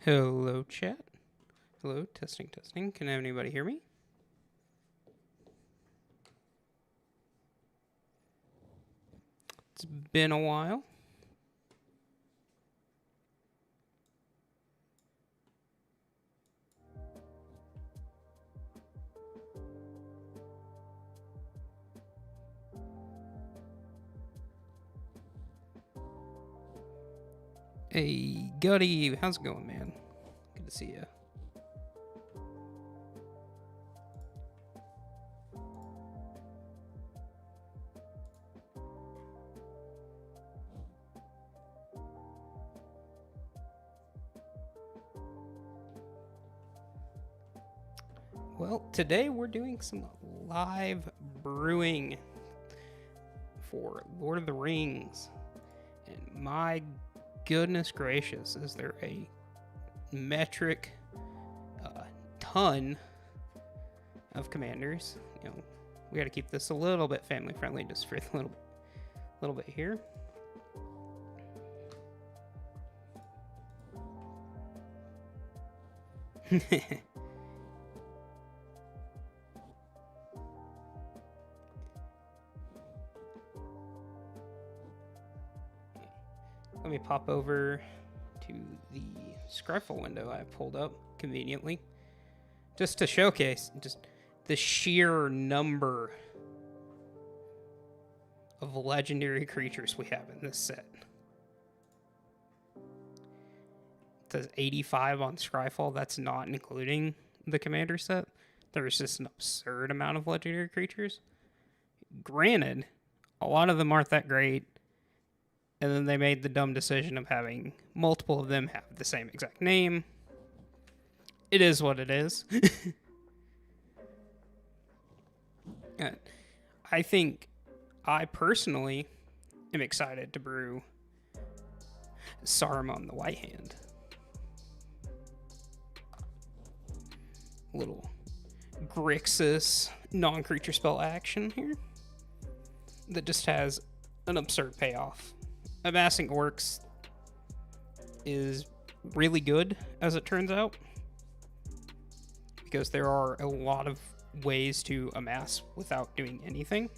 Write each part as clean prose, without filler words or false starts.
Hello, chat. Hello, testing, testing. Can anybody hear me? It's been a while. Hey, Gutty, how's it going, man? Good to see you. Well, today we're doing some live brewing for Lord of the Rings. And my goodness gracious, is there a metric ton of commanders. You know, we got to keep this a little bit family friendly just for a little bit here. Let me pop over to the Scryfall window I pulled up conveniently, just to showcase just the sheer number of legendary creatures we have in this set. It says 85 on Scryfall. That's not including the commander set. There's just an absurd amount of legendary creatures. Granted, a lot of them aren't that great. And then they made the dumb decision of having multiple of them have the same exact name. It is what it is. I think I personally am excited to brew Saruman the White Hand. Little Grixis non-creature spell action here that just has an absurd payoff. Amassing orcs is really good, as it turns out, because there are a lot of ways to amass without doing anything.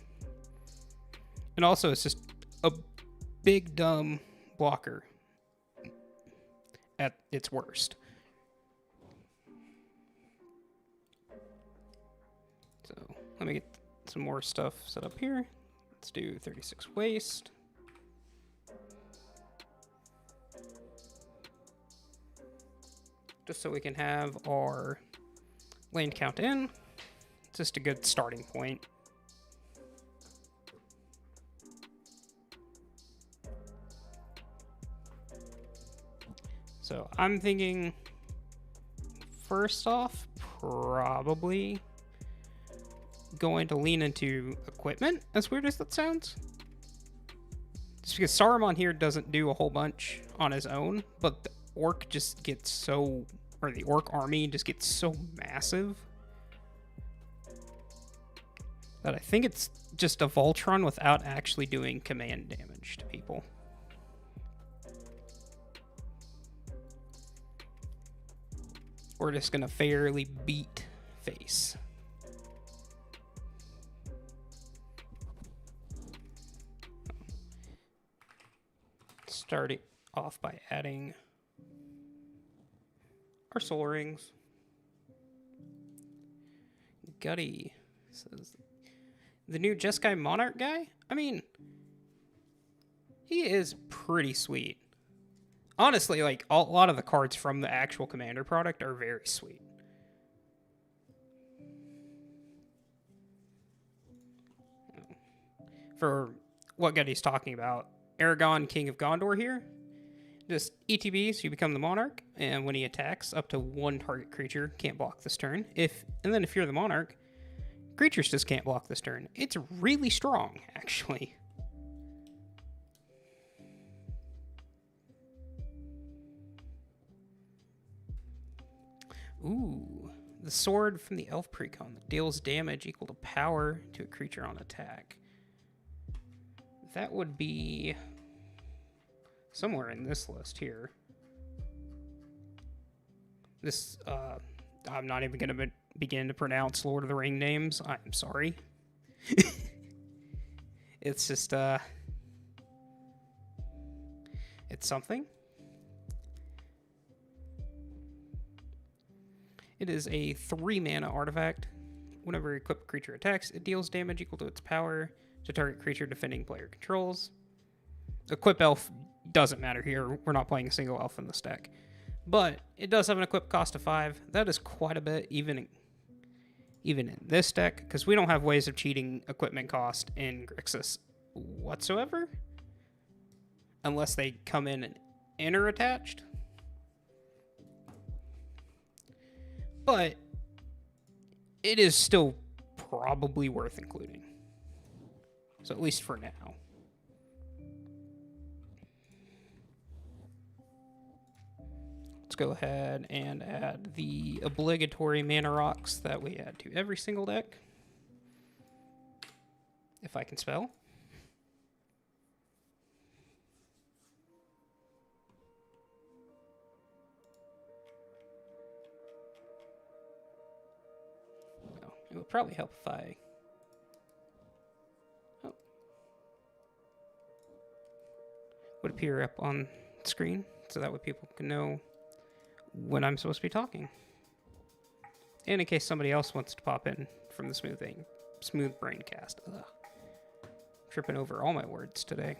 And also, it's just a big, dumb blocker at its worst. So, let me get some more stuff set up here. Let's do 36 waste. Just so we can have our land count in. It's just a good starting point. So I'm thinking, first off, probably going to lean into equipment, as weird as that sounds. Just because Saruman here doesn't do a whole bunch on his own, but the orc just gets so, or the orc army just gets so massive that I think it's just a Voltron without actually doing command damage to people. We're just gonna fairly beat face. Starting off by adding our soul rings. Gutty says, the new Jeskai Monarch guy? I mean, he is pretty sweet. Honestly, like, a lot of the cards from the actual Commander product are very sweet. For what Gutty's talking about, Aragon, King of Gondor here. Just ETB, so you become the Monarch, and when he attacks, up to one target creature can't block this turn. And then if you're the Monarch, creatures just can't block this turn. It's really strong, actually. Ooh, the sword from the Elf Precon that deals damage equal to power to a creature on attack. That would be somewhere in this list here. This, I'm not even going to begin to pronounce Lord of the Ring names. I'm sorry. It's just, it's something. It is a 3-mana artifact. Whenever equipped creature attacks, it deals damage equal to its power to target creature defending player controls. Equip elf doesn't matter here. We're not playing a single elf in this deck. But it does have an equip cost of 5. That is quite a bit, even in this deck, because we don't have ways of cheating equipment cost in Grixis whatsoever. Unless they come in and enter attached. But it is still probably worth including. So at least for now. Let's go ahead and add the obligatory mana rocks that we add to every single deck. If I can spell. Well, it would probably help if I... Oh. Would appear up on screen, so that way people can know when I'm supposed to be talking. And in case somebody else wants to pop in from the Smooth Braincast. Ugh. Tripping over all my words today.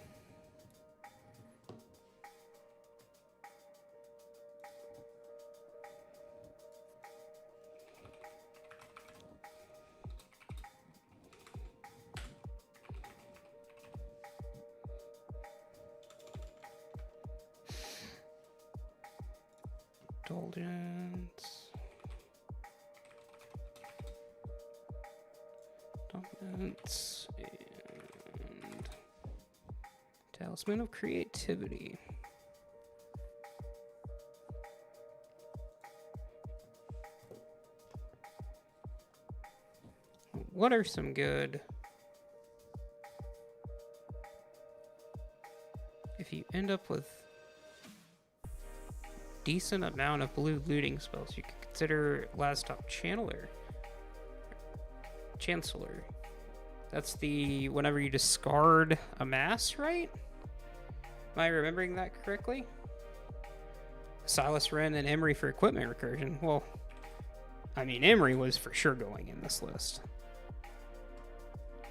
Dominance and Talisman of Creativity. What are some good... If you end up with decent amount of blue looting spells, you could consider Last Stop Chancellor. That's the whenever you discard a mass, right? Am I remembering that correctly? Silas Wren and Emery for equipment recursion. Well, I mean, Emery was for sure going in this list.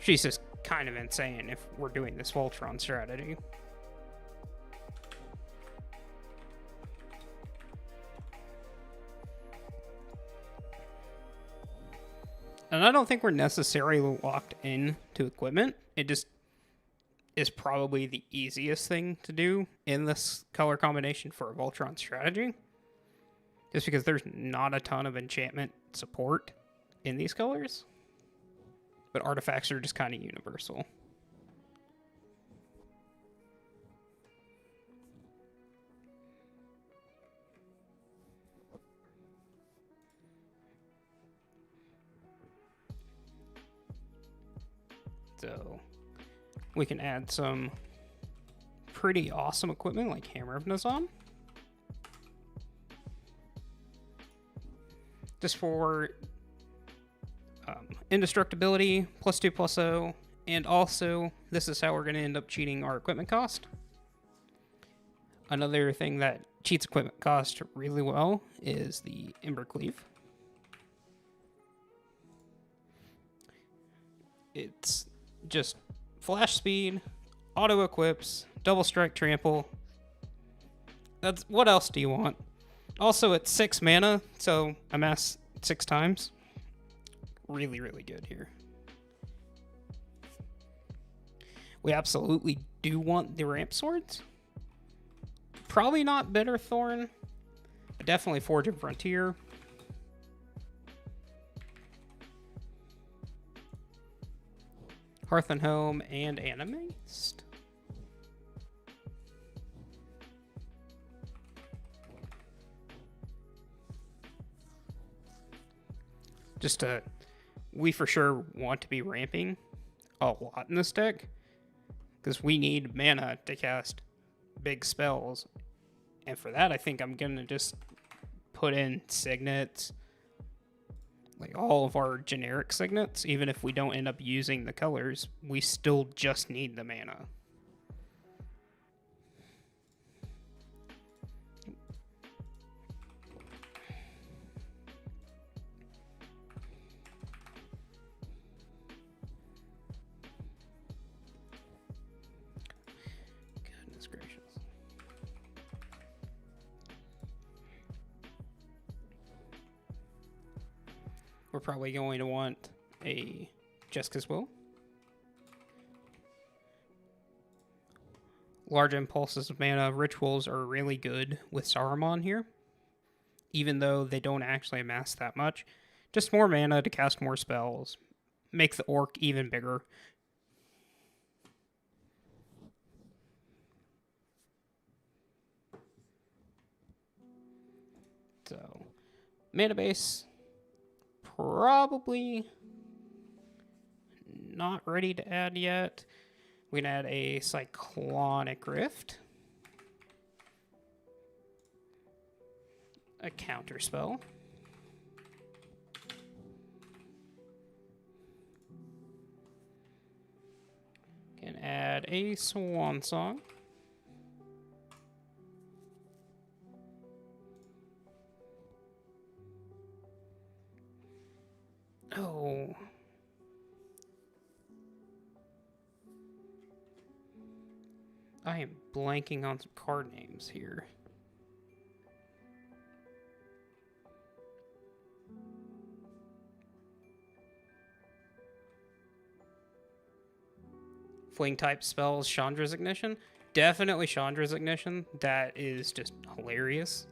She's just kind of insane if we're doing this Voltron strategy. And I don't think we're necessarily locked in to equipment. It just is probably the easiest thing to do in this color combination for a Voltron strategy. Just because there's not a ton of enchantment support in these colors. But artifacts are just kind of universal. So we can add some pretty awesome equipment like Hammer of Nazan. Just for indestructibility, +2/+0, and also this is how we're going to end up cheating our equipment cost. Another thing that cheats equipment cost really well is the Embercleave. It's just flash speed, auto equips, double strike trample. That's what else do you want? Also, it's 6 mana, so amass 6 times. Really, really good here. We absolutely do want the ramp swords. Probably not Bitter Thorn, but definitely Forge of Frontier. Hearth and Home and Animaste. Just we for sure want to be ramping a lot in this deck because we need mana to cast big spells, and for that I think I'm gonna just put in signets, like all of our generic signets, even if we don't end up using the colors, we still just need the mana. Goodness gracious. We're probably going to want a Jessica's Will. Large impulses of mana rituals are really good with Saruman here, even though they don't actually amass that much. Just more mana to cast more spells. Make the orc even bigger. So, mana base, probably not ready to add yet. We can add a Cyclonic Rift, a counter spell, can add a Swan Song, oh, I am blanking on some card names here. Fling type spells, Chandra's Ignition. Definitely Chandra's Ignition. That is just hilarious.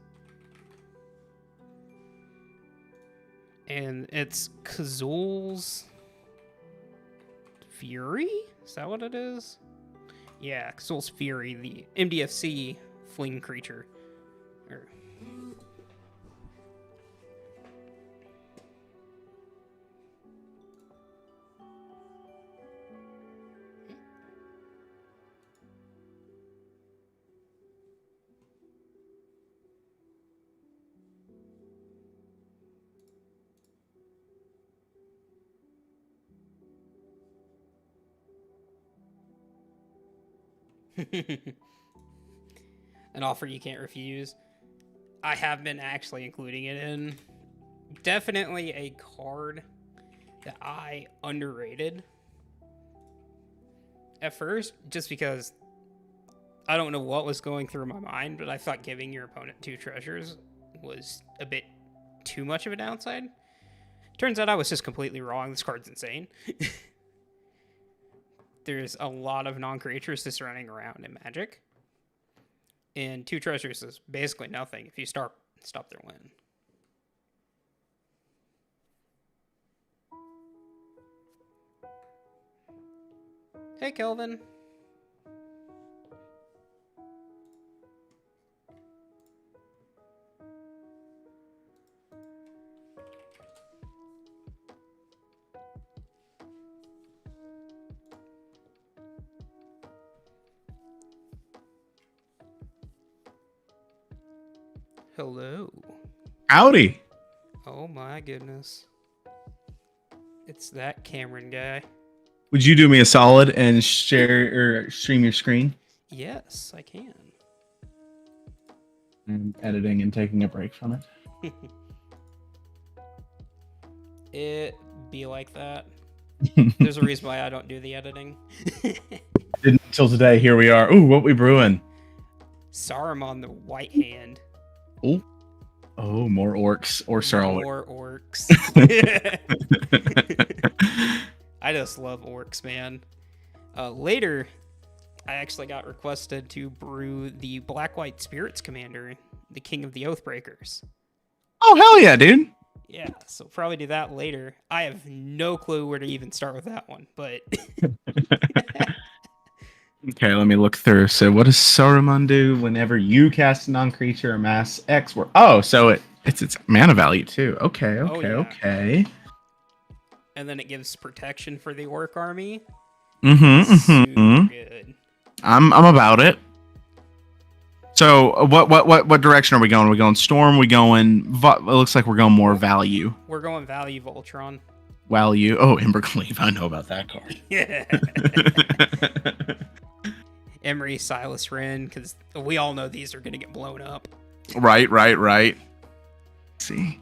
And it's Kazul's Fury? Is that what it is? Yeah, Kazul's Fury, the MDFC fling creature. An offer you can't refuse. I have been actually including it in. Definitely a card that I underrated at first, just because I don't know what was going through my mind, but I thought giving your opponent 2 treasures was a bit too much of a downside. Turns out I was just completely wrong. This card's insane. There's a lot of non-creatures just running around in Magic. And 2 treasures is basically nothing if you stop their win. Hey, Kelvin. Hello. Howdy. Oh my goodness. It's that Cameron guy. Would you do me a solid and share or stream your screen? Yes, I can. I'm editing and taking a break from it. It be like that. There's a reason why I don't do the editing. Didn't until today. Here we are. Ooh, what we brewing? Saruman the White Hand. Oh, more orcs or Sarl. More orcs. I just love orcs, man. Later, I actually got requested to brew the Black-White Spirits Commander, the King of the Oathbreakers. Oh, hell yeah, dude. Yeah, so probably do that later. I have no clue where to even start with that one, but... Okay, let me look through. So what does Saruman do whenever you cast a non-creature or mass X? Oh, so it's its mana value too. Okay, okay. And then it gives protection for the orc army. Super good. I'm about it. So what direction are we going? Are we going storm? We going? It looks like we're going more value. We're going value Voltron. Value. Oh, Embercleave. I know about that card. Yeah. Emery, Silas Wren, because we all know these are going to get blown up. Right. Let's see.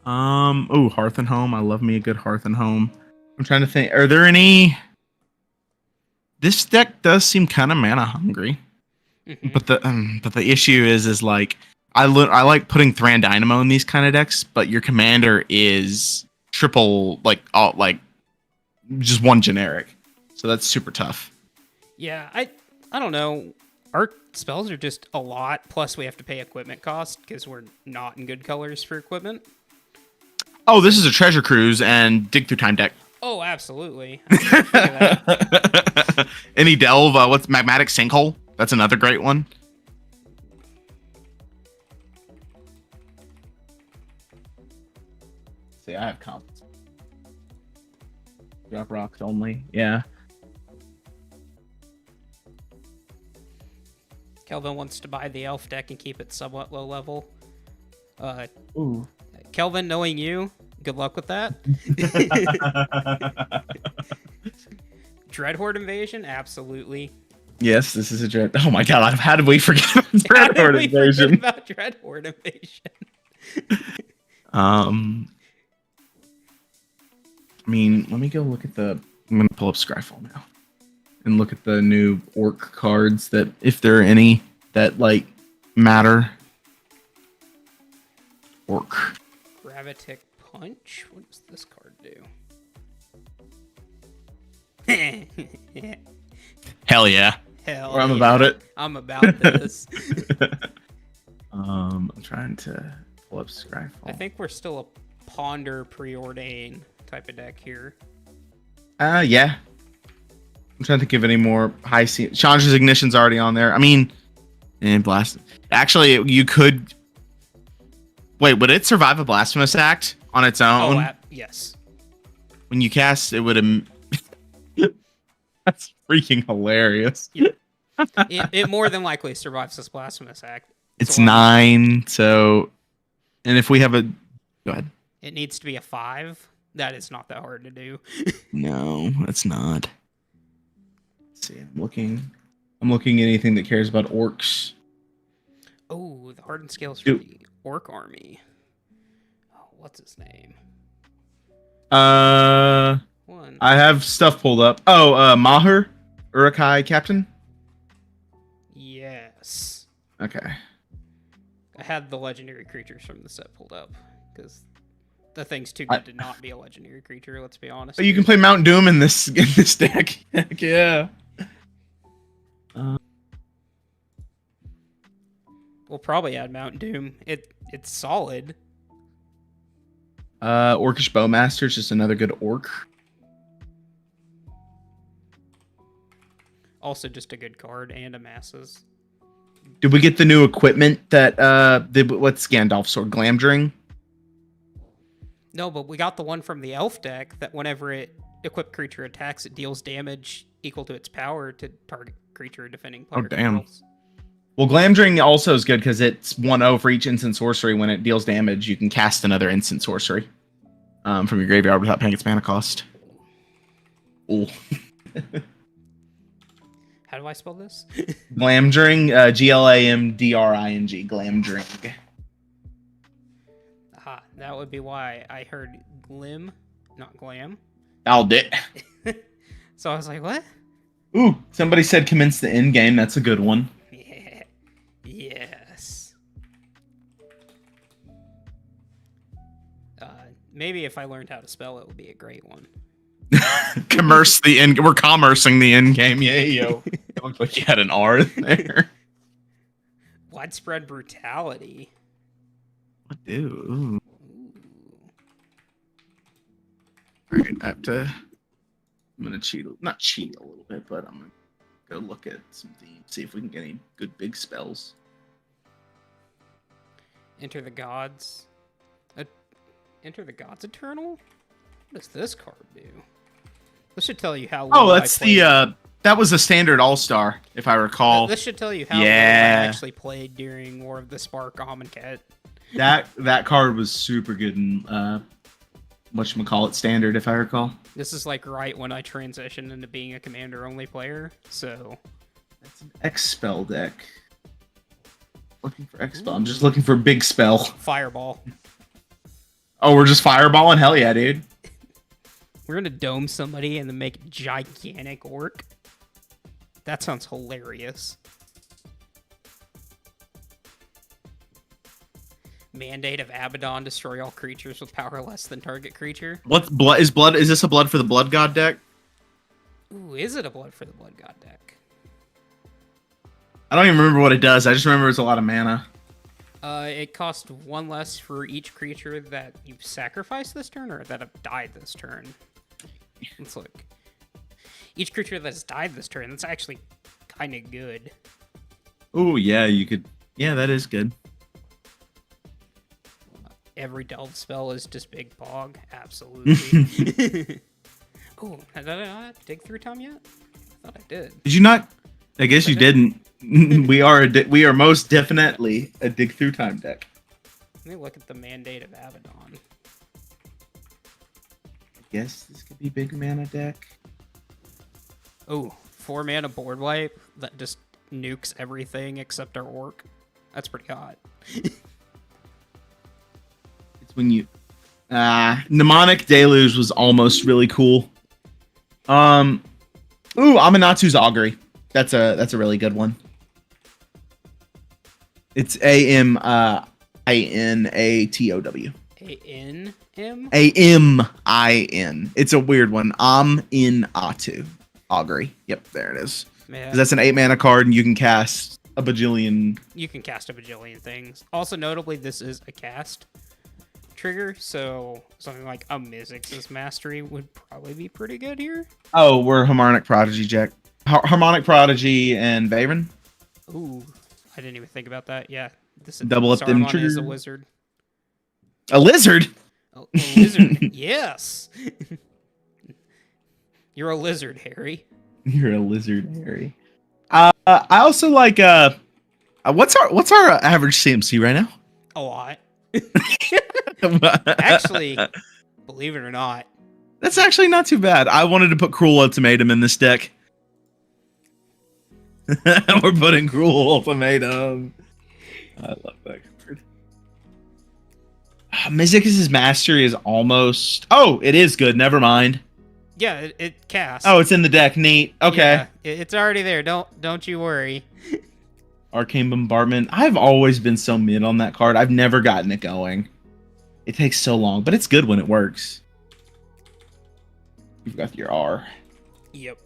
Oh, Hearth and Home. I love me a good Hearth and Home. I'm trying to think. Are there any? This deck does seem kind of mana hungry, but the issue is like I like putting Thran Dynamo in these kind of decks, but your commander is triple like just one generic, so that's super tough. Yeah, I don't know. Our spells are just a lot. Plus, we have to pay equipment cost because we're not in good colors for equipment. Oh, this is a Treasure Cruise and Dig Through Time deck. Oh, absolutely. I didn't think of that. Any Delve? What's Magmatic Sinkhole? That's another great one. See, I have confidence. Drop rocks only. Yeah. Kelvin wants to buy the elf deck and keep it somewhat low level. Ooh. Kelvin, knowing you, good luck with that. Dreadhorde Invasion? Absolutely. Yes, this is a Dread. Oh my god, how did we forget about Dreadhorde Invasion? About Dreadhorde Invasion. I mean, let me go look at the. I'm gonna pull up Scryfall now, and look at the new orc cards that, if there are any that like matter. Orc. Gravitic Punch? What does this card do? Hell yeah. Hell I'm yeah. about it. I'm about this. I'm trying to pull up Scryfall. I think we're still a Ponder Preordain type of deck here. Yeah. I'm trying to think of any more high C. Chandra's Ignition's already on there. I mean, and Blast. Actually, you could. Wait, would it survive a Blasphemous Act on its own? Oh, yes. When you cast, it would have. That's freaking hilarious. Yeah. It more than likely survives this Blasphemous Act. It's 9, so. And if we have a. Go ahead. It needs to be a 5. That is not that hard to do. No, that's not. Let's see, I'm looking at anything that cares about orcs. Oh, the hardened scales for the orc army. Oh, what's his name? I have stuff pulled up. Oh, Maher, Urukai captain. Yes. Okay. I had the legendary creatures from the set pulled up because the thing's too good to not be a legendary creature. Let's be honest. Oh, you can play Mount Doom in this deck. Heck yeah. We'll probably add Mount Doom. It's solid. Orcish Bowmaster's just another good orc. Also just a good card and a masses. Did we get the new equipment that what's Gandalf's sword? Glamdring? No, but we got the one from the elf deck that whenever it equipped creature attacks, it deals damage equal to its power to target creature defending player. Oh damn. Controls. Well, Glamdring also is good because it's 1/0 for each instant sorcery. When it deals damage, you can cast another instant sorcery from your graveyard without paying its mana cost. Ooh. How do I spell this? Glamdring, Glamdring. Glamdring. Aha, that would be why I heard glim, not glam. I'll dit. So I was like, what? Ooh, somebody said commence the end game. That's a good one. Yeah. Yes. Maybe if I learned how to spell it would be a great one. Commerce the end. We're commercing the end game. Yeah, yo. It looked like you had an R there. Widespread brutality. What do? Ooh. All right, I have to. I'm gonna cheat. Not cheat a little bit, but I'm gonna go look at some themes, see if we can get any good big spells. Enter the Gods. Enter the Gods Eternal? What does this card do? This should tell you how Oh, low that's the That was a standard all-star, if I recall. This should tell you how well I Yeah. actually played during War of the Spark Amonkhet. That card was super good in whatchamacallit standard, if I recall. This is like right when I transitioned into being a commander-only player, so... That's an X-Spell deck. Looking for X-Spell. I'm just looking for big spell. Fireball. Oh, we're just fireballing? Hell yeah, dude. We're gonna dome somebody and then make a gigantic orc. That sounds hilarious. Mandate of Abaddon, destroy all creatures with power less than target creature. What blood is blood? Is this a blood for the Blood God deck? Ooh, is it a blood for the Blood God deck? I don't even remember what it does. I just remember it's a lot of mana. It costs 1 less for each creature that you've sacrificed this turn or that have died this turn. Let's look. Each creature that's died this turn, that's actually kind of good. Oh, yeah, you could... Yeah, that is good. Every delve spell is just big bog. Absolutely. Oh, did I dig through time yet? I thought I did. Did you not? I guess you didn't. we are most definitely a dig through time deck. Let me look at the Mandate of Abaddon. I guess this could be big mana deck. Oh, 4 mana board wipe that just nukes everything except our orc. That's pretty hot. It's when you Mnemonic Deluge was almost really cool. Ooh, Amanatu's Augury. That's a really good one. It's Aminatow. A-N-M? Amin. It's a weird one. Aminatu. Augury. Yep, there it is. Yeah. That's an 8 mana card, and you can cast a bajillion. You can cast a bajillion things. Also, notably, this is a cast trigger, so something like a Mizzix's Mastery would probably be pretty good here. Oh, we're Harmonic Prodigy, Jack. Harmonic Prodigy and Vaven. Ooh, I didn't even think about that. Yeah, this is Double up them Saruman is a trigger. wizard. A lizard? A lizard, yes. You're a lizard, Harry. You're a lizard, Harry. I also like what's our average CMC right now? A lot. Actually, believe it or not, That's actually not too bad. I wanted to put Cruel Ultimatum in this deck. We're putting Cruel Ultimatum. I love that card. Mizzix's Mastery is almost... Oh, it is good. Never mind. yeah, it casts. Oh, it's in the deck. Neat. Okay. Yeah, it's already there. Don't you worry. Arcane Bombardment. I've always been so mid on that card. I've never gotten it going. It takes so long, but it's good when it works. You've got your R. Yep.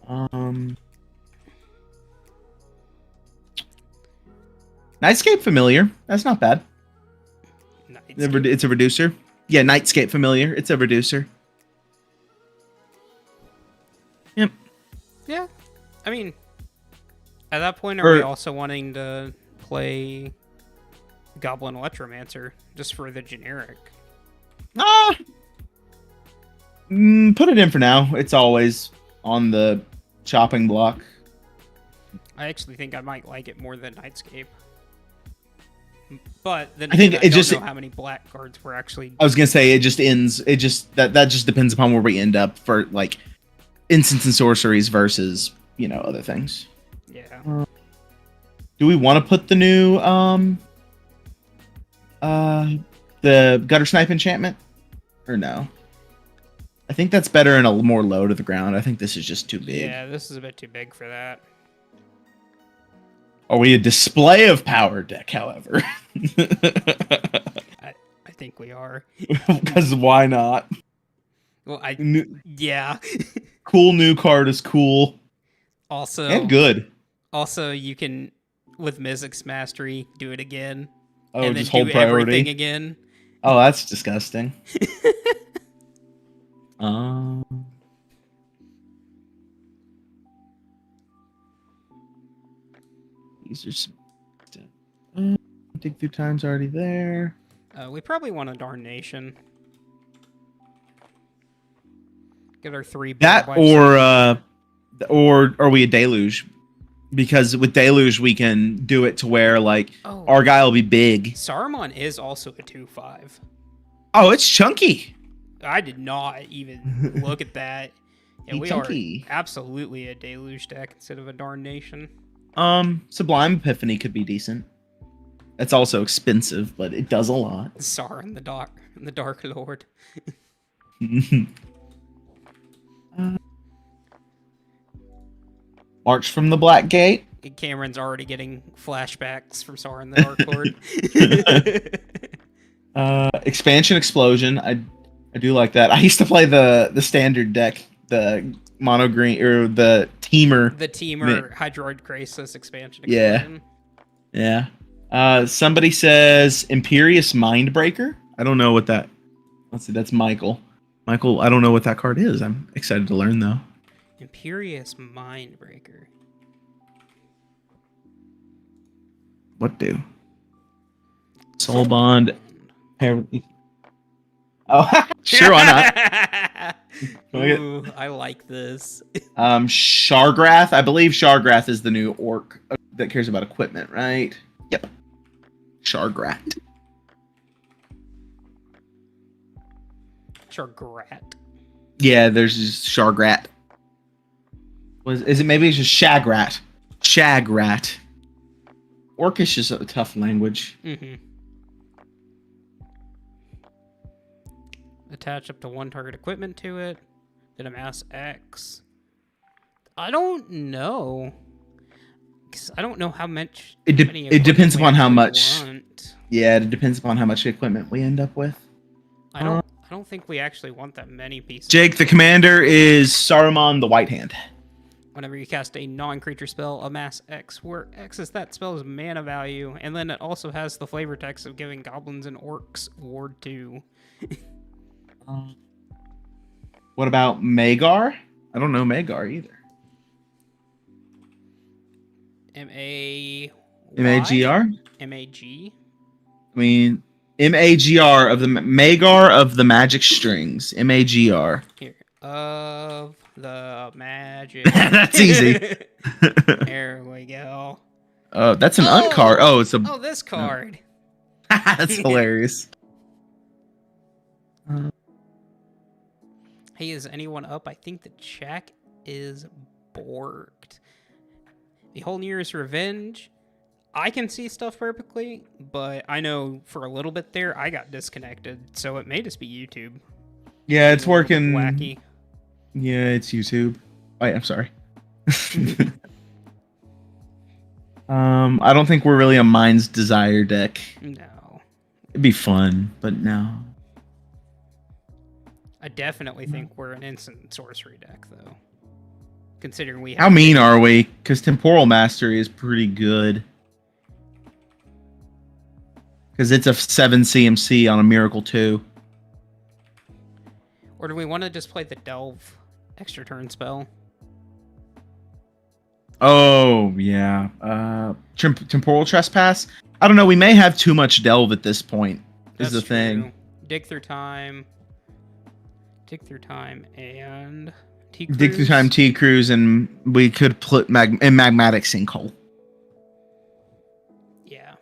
Nightscape Familiar. That's not bad. Nightscape. It's a reducer. Yeah, Nightscape Familiar. It's a reducer. Yep. Yeah. I mean, at that point, are we also wanting to play Goblin Electromancer just for the generic? Put it in for now. It's always on the chopping block. I actually think I might like it more than Nightscape. But then I think I it don't just know how many black cards we're actually. I was gonna say it just ends. It just that just depends upon where we end up for like instants and sorceries versus other things. Yeah. Do we want to put the new the Gutter Snipe enchantment or no? I think that's better and a more low to the ground. I think this is just too big. Yeah, this is a bit too big for that. Are we a display of power deck, however? I think we are. Because why not? Well, yeah. Cool new card is cool. Also, and good. Also, you can, with Mizzix's Mastery, do it again. Oh, and just then hold do priority everything again. Oh, that's disgusting. These are some... Dig Through Time's already there. We probably want a Darnation. Get our 3 That board wipes Or are we a deluge? Because with deluge we can do it to where like our guy will be big. Saruman is also a 2/5. Oh, it's chunky. I did not even look at that. Yeah, we chunky. are absolutely a deluge deck instead of a Darnation. Sublime Epiphany could be decent. That's also expensive, but it does a lot. Sauron the Dark Lord. March from the Black Gate. Cameron's already getting flashbacks from Sauron the Dark Lord. Expansion Explosion. I do like that. I used to play the standard deck, the mono green or the teamer. The teamer Hydroid Crisis expansion. Yeah. Somebody says Imperious Mindbreaker. I don't know what that. Let's see. That's Michael. Michael, I don't know what that card is. I'm excited to learn though. Imperious Mindbreaker. What do? Soul Bond. Oh, sure, why not? Ooh, I like this. Shargrath. I believe Shargrath is the new orc that cares about equipment, right? Yep. Shargrath. Shargrat. Yeah, there's just Shargrat. Is it maybe it's just Shagrat? Shagrat. Orcish is a tough language. Attach up to 1 target equipment to it. Then amass X. I don't know. Cause I don't know how much. It depends upon how much. Yeah, it depends upon how much equipment we end up with. I don't think we actually want that many pieces. Jake, the commander is Saruman the White Hand. Whenever you cast a non-creature spell, amass X, where X is that spell's mana value, and then it also has the flavor text of giving goblins and orcs Ward 2. What about Magar? I don't know Magar either. M-A-G-R? M-A-G? I mean, M-A-G-R of the Magar of the Magic Strings. M-A-G-R. Here. Of the magic. That's easy. There we go. Oh, that's an uncard. Oh, it's a. Oh, this card. No. That's hilarious. Hey, is anyone up? I think the check is borked. The whole Year's Revenge. I can see stuff perfectly, but I know for a little bit there I got disconnected, so it may just be YouTube. Yeah, it's working. Wacky. Yeah, it's YouTube. Wait, I'm sorry. I don't think we're really a Mind's Desire deck. No. It'd be fun, but no. I definitely think we're an instant sorcery deck, though. Considering we have... How mean are we? Because Temporal Mastery is pretty good. Because it's a 7 CMC on a Miracle 2. Or do we want to just play the Delve extra turn spell? Oh, yeah. Temporal Trespass? I don't know. We may have too much Delve at this point, is the thing. Dig Through Time, and T-Cruise. Dig Through Time, T-Cruise, and we could put Magmatic Sinkhole. Yeah.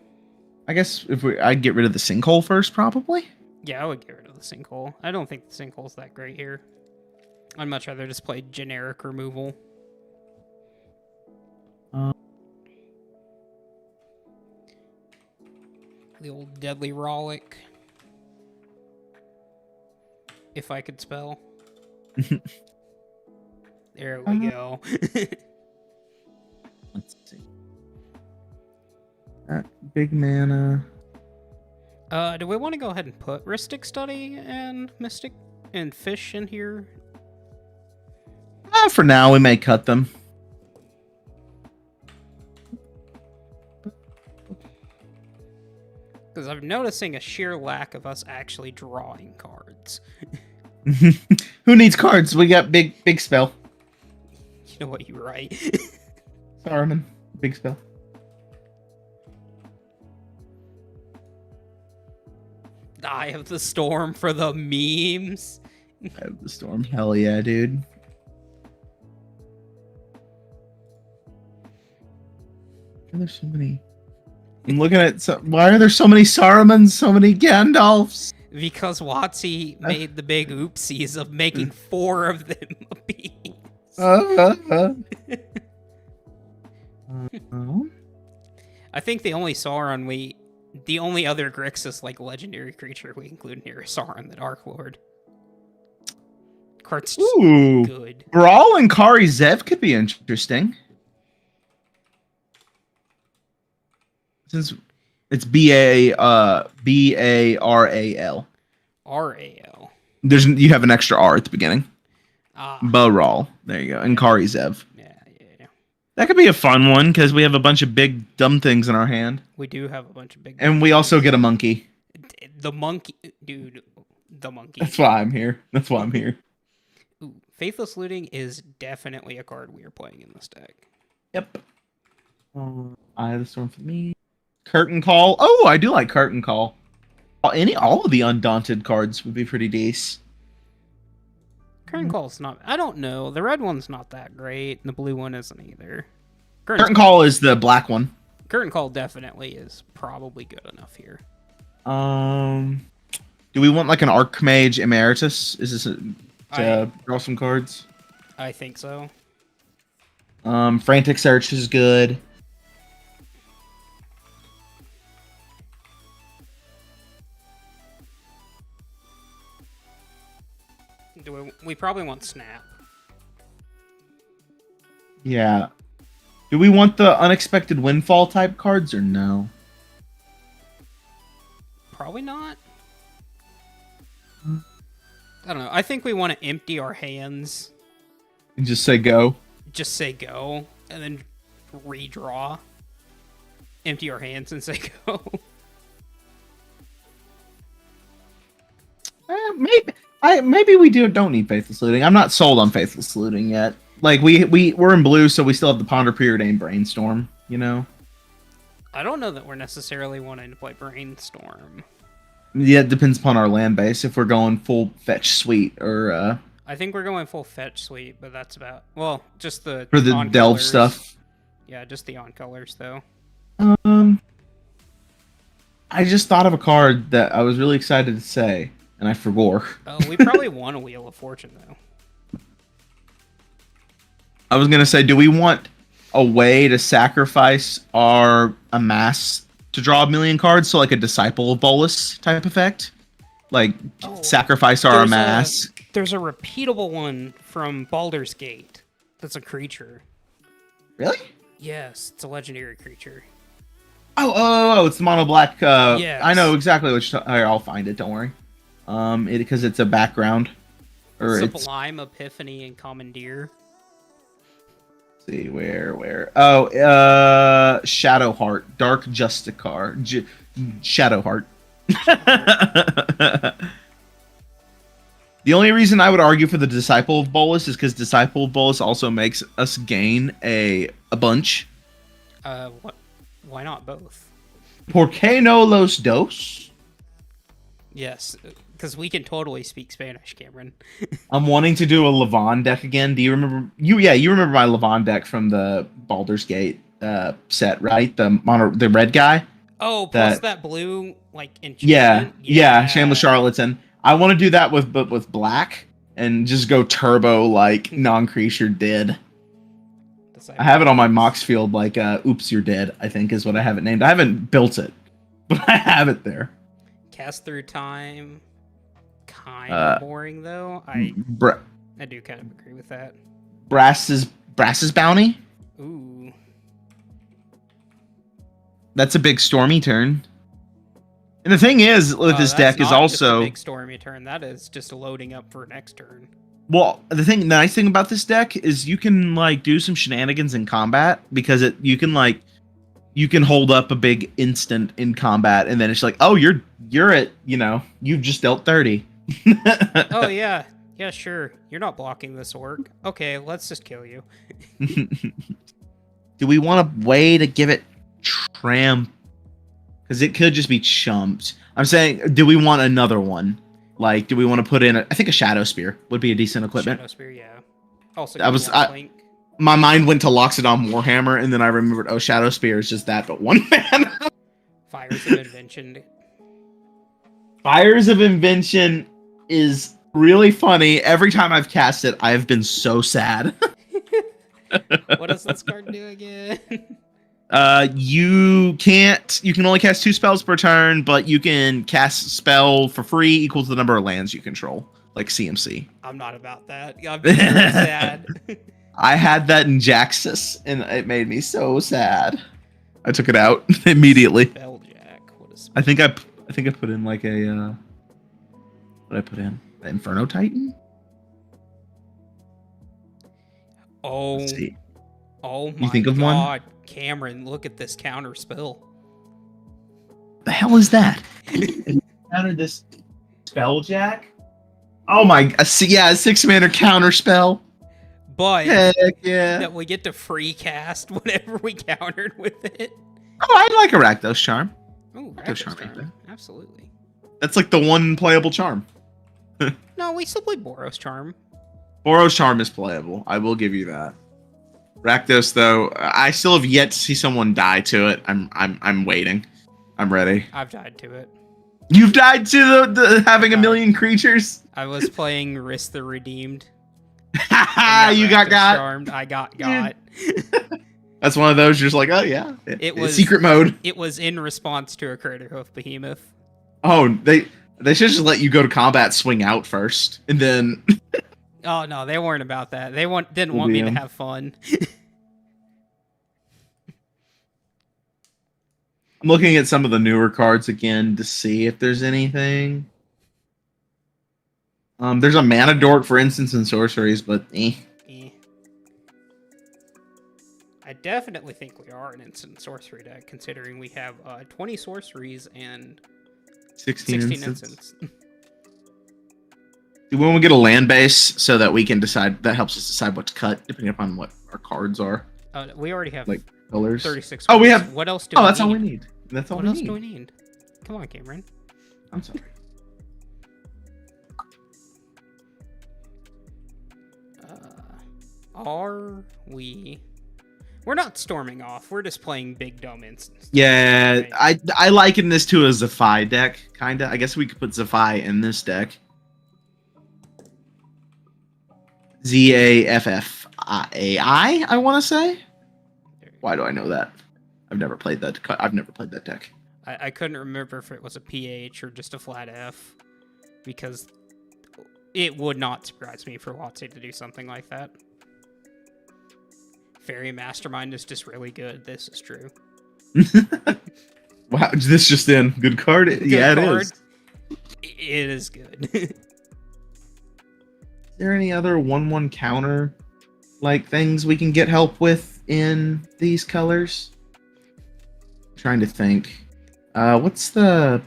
I guess I'd get rid of the Sinkhole first, probably. Yeah, I would get rid of the Sinkhole. I don't think the Sinkhole's that great here. I'd much rather just play generic removal. The old Deadly Rollick. If I could spell. There we go. Let's see. Big mana. Do we want to go ahead and put Rhystic Study and Mystic and Fish in here? For now, we may cut them. Because I'm noticing a sheer lack of us actually drawing cards. Who needs cards? We got big spell. You know what? You're right. Saruman, big spell. Eye of the Storm for the memes. Eye of the Storm. Hell yeah, dude. are there so many? I'm looking at why are there so many Sarumans, so many Gandalfs? Because Watsy made the big oopsies of making 4 of them a piece. I think the only other Grixis like legendary creature we include here is Sauron the Dark Lord. Card's just good. Brawl and Kari Zev could be interesting. Since it's B-A-R-A-L. R-A-L. You have an extra R at the beginning. Ah. Baral. There you go. And Kari Zev. Yeah. That could be a fun one because we have a bunch of big dumb things in our hand. We do have a bunch of big. And we also get a monkey. The monkey, dude. The monkey. That's why I'm here. Ooh, Faithless Looting is definitely a card we are playing in this deck. Yep. Eye of the Storm for me. Curtain Call. Oh, I do like Curtain Call. All of the Undaunted cards would be pretty decent. Curtain Call's not. I don't know. The red one's not that great. And the blue one isn't either. Curtain Call is the black one. Curtain Call definitely is probably good enough here. Do we want like an Archmage Emeritus? Is this to draw some cards? I think so. Frantic Search is good. We probably want Snap. Yeah. Do we want the Unexpected Windfall type cards or no? Probably not. I don't know. I think we want to empty our hands. And just say go? Just say go. And then redraw. Empty our hands and say go. Maybe we don't need Faithless Looting. I'm not sold on Faithless Looting yet. Like we're in blue, so we still have the Ponder Preordained Brainstorm. You know. I don't know that we're necessarily wanting to play Brainstorm. Yeah, it depends upon our land base. If we're going full fetch suite or. I think we're going full fetch suite, but that's about just the for the delve stuff. Yeah, just the on colors though. I just thought of a card that I was really excited to say. And I forgot. Oh, we probably want a Wheel of Fortune, though. I was going to say, do we want a way to sacrifice our Amass to draw a million cards? So like a Disciple of Bolas type effect? Like, sacrifice our Amass. There's a repeatable one from Baldur's Gate that's a creature. Really? Yes, it's a legendary creature. Oh, it's the mono black. Yes. I know exactly which. I'll find it, don't worry. Because it's a background, or Sublime Epiphany and Commandeer. Let's see where? Oh, Shadowheart, Dark Justicar, Shadowheart. The only reason I would argue for the Disciple of Bolas is because Disciple of Bolas also makes us gain a bunch. What? Why not both? ¿Por qué no los dos? Yes. Because we can totally speak Spanish, Cameron. I'm wanting to do a Levon deck again. Do you remember? You remember my Levon deck from the Baldur's Gate set, right? The red guy. Oh, plus that blue enchantment. Yeah, Shameless Charlatan. I want to do that with black and just go turbo like non-creature dead. I have it on my Mox field like oops, you're dead, I think is what I have it named. I haven't built it, but I have it there. Cast Through Time. Kind of boring though. I do kind of agree with that. Brass's Bounty. Ooh. That's a big stormy turn. And the thing is, with this deck is also just a big stormy turn. That is just loading up for next turn. Well, the nice thing about this deck is you can do some shenanigans in combat because you can hold up a big instant in combat and then it's like, oh, you're at you've just dealt 30. Oh yeah, sure. You're not blocking this orc. Okay, let's just kill you. Do we want a way to give it tramp? Because it could just be chumped. I'm saying, do we want another one? Like, do we want to put in I think a Shadow Spear would be a decent equipment. Shadow Spear, yeah. Also, my mind went to Loxodon Warhammer, and then I remembered, oh, Shadow Spear is just that, but 1 mana. Fires of Invention. Fires of Invention is really funny. Every time I've cast it, I have been so sad. What does this card do again? You can only cast 2 spells per turn, but you can cast a spell for free equal to the number of lands you control, like CMC. I'm not about that. I'm very sad. I had that in Jaxus, and it made me so sad. I took it out immediately. Spelljack. What is I think I put in like a what did I put in? The Inferno Titan? Oh. Let's see. Oh my You think of god, Cameron, look at this counter spell. The hell is that? Counter this Spelljack? Oh my, a 6-mana counter spell. But Heck yeah. that we get to free cast whenever we countered with it. Oh, I like a Rakdos Charm. Oh, Rakdos Charm. Charm. Absolutely. That's like the one playable charm. No, we still play Boros Charm. Boros Charm is playable. I will give you that. Rakdos, though, I still have yet to see someone die to it. I'm waiting. I'm ready. I've died to it. You've died to the having a million creatures. I was playing Risk the Redeemed. You got charmed. I got. That's one of those. You're just like, oh yeah. It was secret mode. It was in response to a Crater Hoof Behemoth. Oh, they should just let you go to combat, swing out first, and then. Oh no, they weren't about that. They didn't want me to have fun. I'm looking at some of the newer cards again to see if there's anything. There's a mana dork for instants and sorceries, but I definitely think we are an instant sorcery deck, considering we have 20 sorceries and 16 instants. When we get a land base so that we can decide, that helps us decide what to cut, depending upon what our cards are. We already have like colors. 36. Oh, we have. What else do we need? That's all we need. That's all what we else need. do we need? Come on, Cameron. I'm sorry. Are we? We're not storming off. We're just playing big dumb instants. Yeah, right? I liken this to a Zephi deck, kinda. I guess we could put Zephi in this deck. Zaffai, I want to say. Why do I know that? I've never played that. I've never played that deck. I couldn't remember if it was a PH or just a flat F, because it would not surprise me for WotC to do something like that. Fairy Mastermind is just really good. This is true. Wow, this just in. Good card. Yeah, card. It is. It is good. Is there any other 1/1 counter like things we can get help with in these colors? I'm trying to think. What's the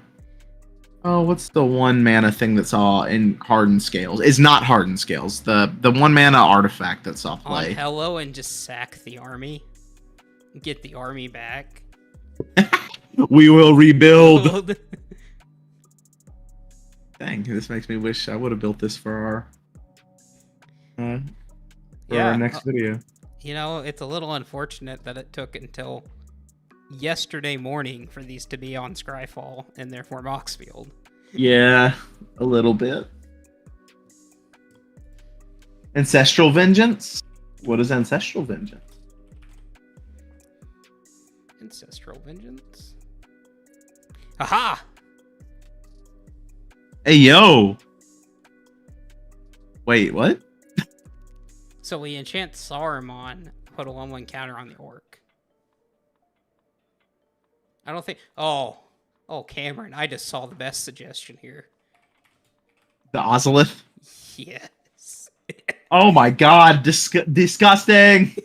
1 mana thing that's all in Hardened Scales? It's not Hardened Scales. The 1 mana artifact that's off play. On Hello and just sack the army. Get the army back. We will rebuild. Dang, this makes me wish I would have built this for our next video. You know, it's a little unfortunate that it took until yesterday morning for these to be on Scryfall and therefore Moxfield. Yeah, a little bit. Ancestral Vengeance? What is Ancestral Vengeance? Ancestral Vengeance? Aha! Hey, yo! Wait, what? So we enchant Saruman, put a 1/1 counter on the orc. I don't think... Oh, Cameron, I just saw the best suggestion here. The Ozolith? Yes. Oh my god, disgusting!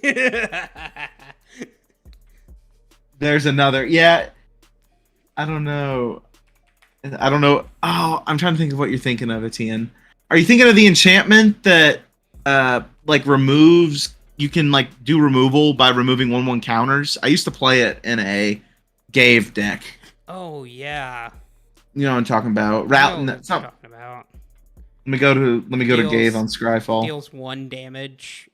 There's another. Yeah. I don't know. Oh, I'm trying to think of what you're thinking of, Etienne. Are you thinking of the enchantment that like removes, you can like do removal by removing 1/1 counters? I used to play it in a Gave deck. Oh yeah. You know what I'm talking about. Talking about. Let me go to Gave on Scryfall. Deals 1 damage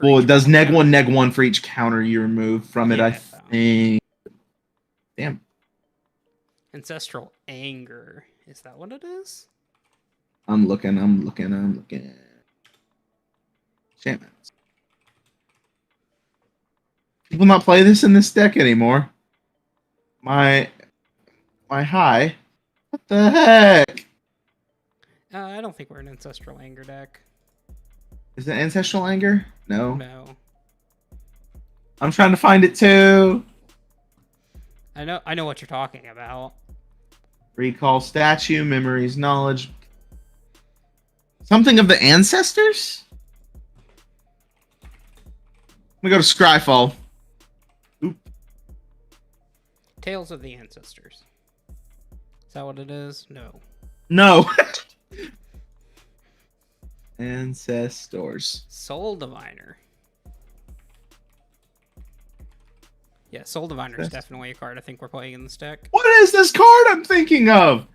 Well, each it does counter. neg 1 for each counter you remove from it, I think. Damn. Ancestral Anger. Is that what it is? I'm looking. Enchantments. People not play this in this deck anymore. My high. What the heck? I don't think we're an Ancestral Anger deck. Is it Ancestral Anger? No. No. I'm trying to find it too. I know what you're talking about. Recall statue, memories, knowledge. Something of the ancestors? I'm gonna go to Scryfall. Oop. Tales of the Ancestors. Is that what it is? No. No. Ancestors. Soul Diviner. Yeah, Soul Diviner is definitely a card I think we're playing in this deck. What is this card I'm thinking of?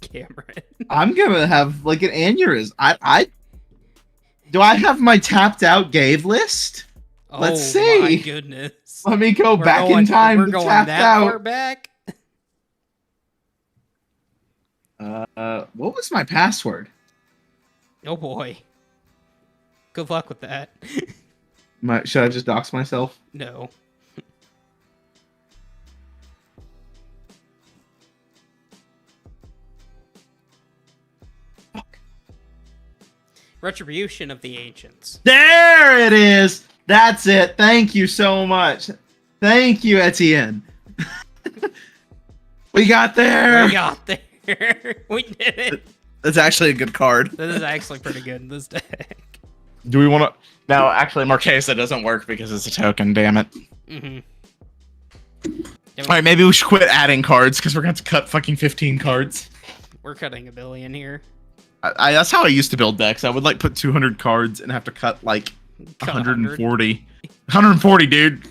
Cameron. I'm gonna have like an aneurysm. Do I have my tapped out Gave list? Let's see. My goodness. Let me go back in time. We're to going tapped that out. far back. What was my password? Oh boy. Good luck with that. Should I just dox myself? No. Fuck. Retribution of the Ancients. There it is. That's it. Thank you so much. Thank you, Etienne. We got there. We got there. We did it. That's actually a good card. This is actually pretty good in this deck. Do we want to? No, actually, Marquesa doesn't work because it's a token. Damn it. Mm-hmm. All right, maybe we should quit adding cards because we're going to cut fucking 15 cards. We're cutting a billion here. That's how I used to build decks. I would like put 200 cards and have to cut like 140. 140, dude.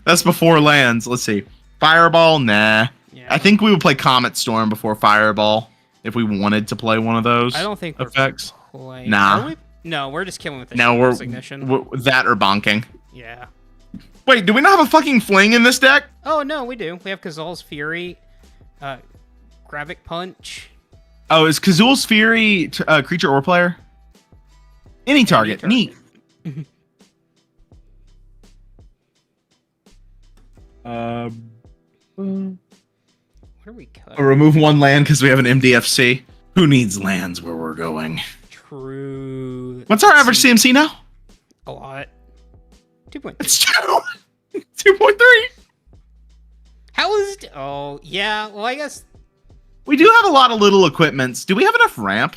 That's before lands. Let's see. Fireball, nah. Yeah. I think we would play Comet Storm before Fireball if we wanted to play one of those. I don't think effects. We're nah. No, we're just killing with the ignition. We're that or bonking. Yeah. Wait, do we not have a fucking fling in this deck? Oh no, we do. We have Kazal's Fury, Gravic Punch. Oh, is Kazul's Fury creature or player? Any target. Neat. What are we cutting? Remove one land because we have an MDFC. Who needs lands where we're going? True. What's our average CMC now? A lot. 2.3. It's 2.3. How is it? Oh, yeah. Well, I guess we do have a lot of little equipments. Do we have enough ramp?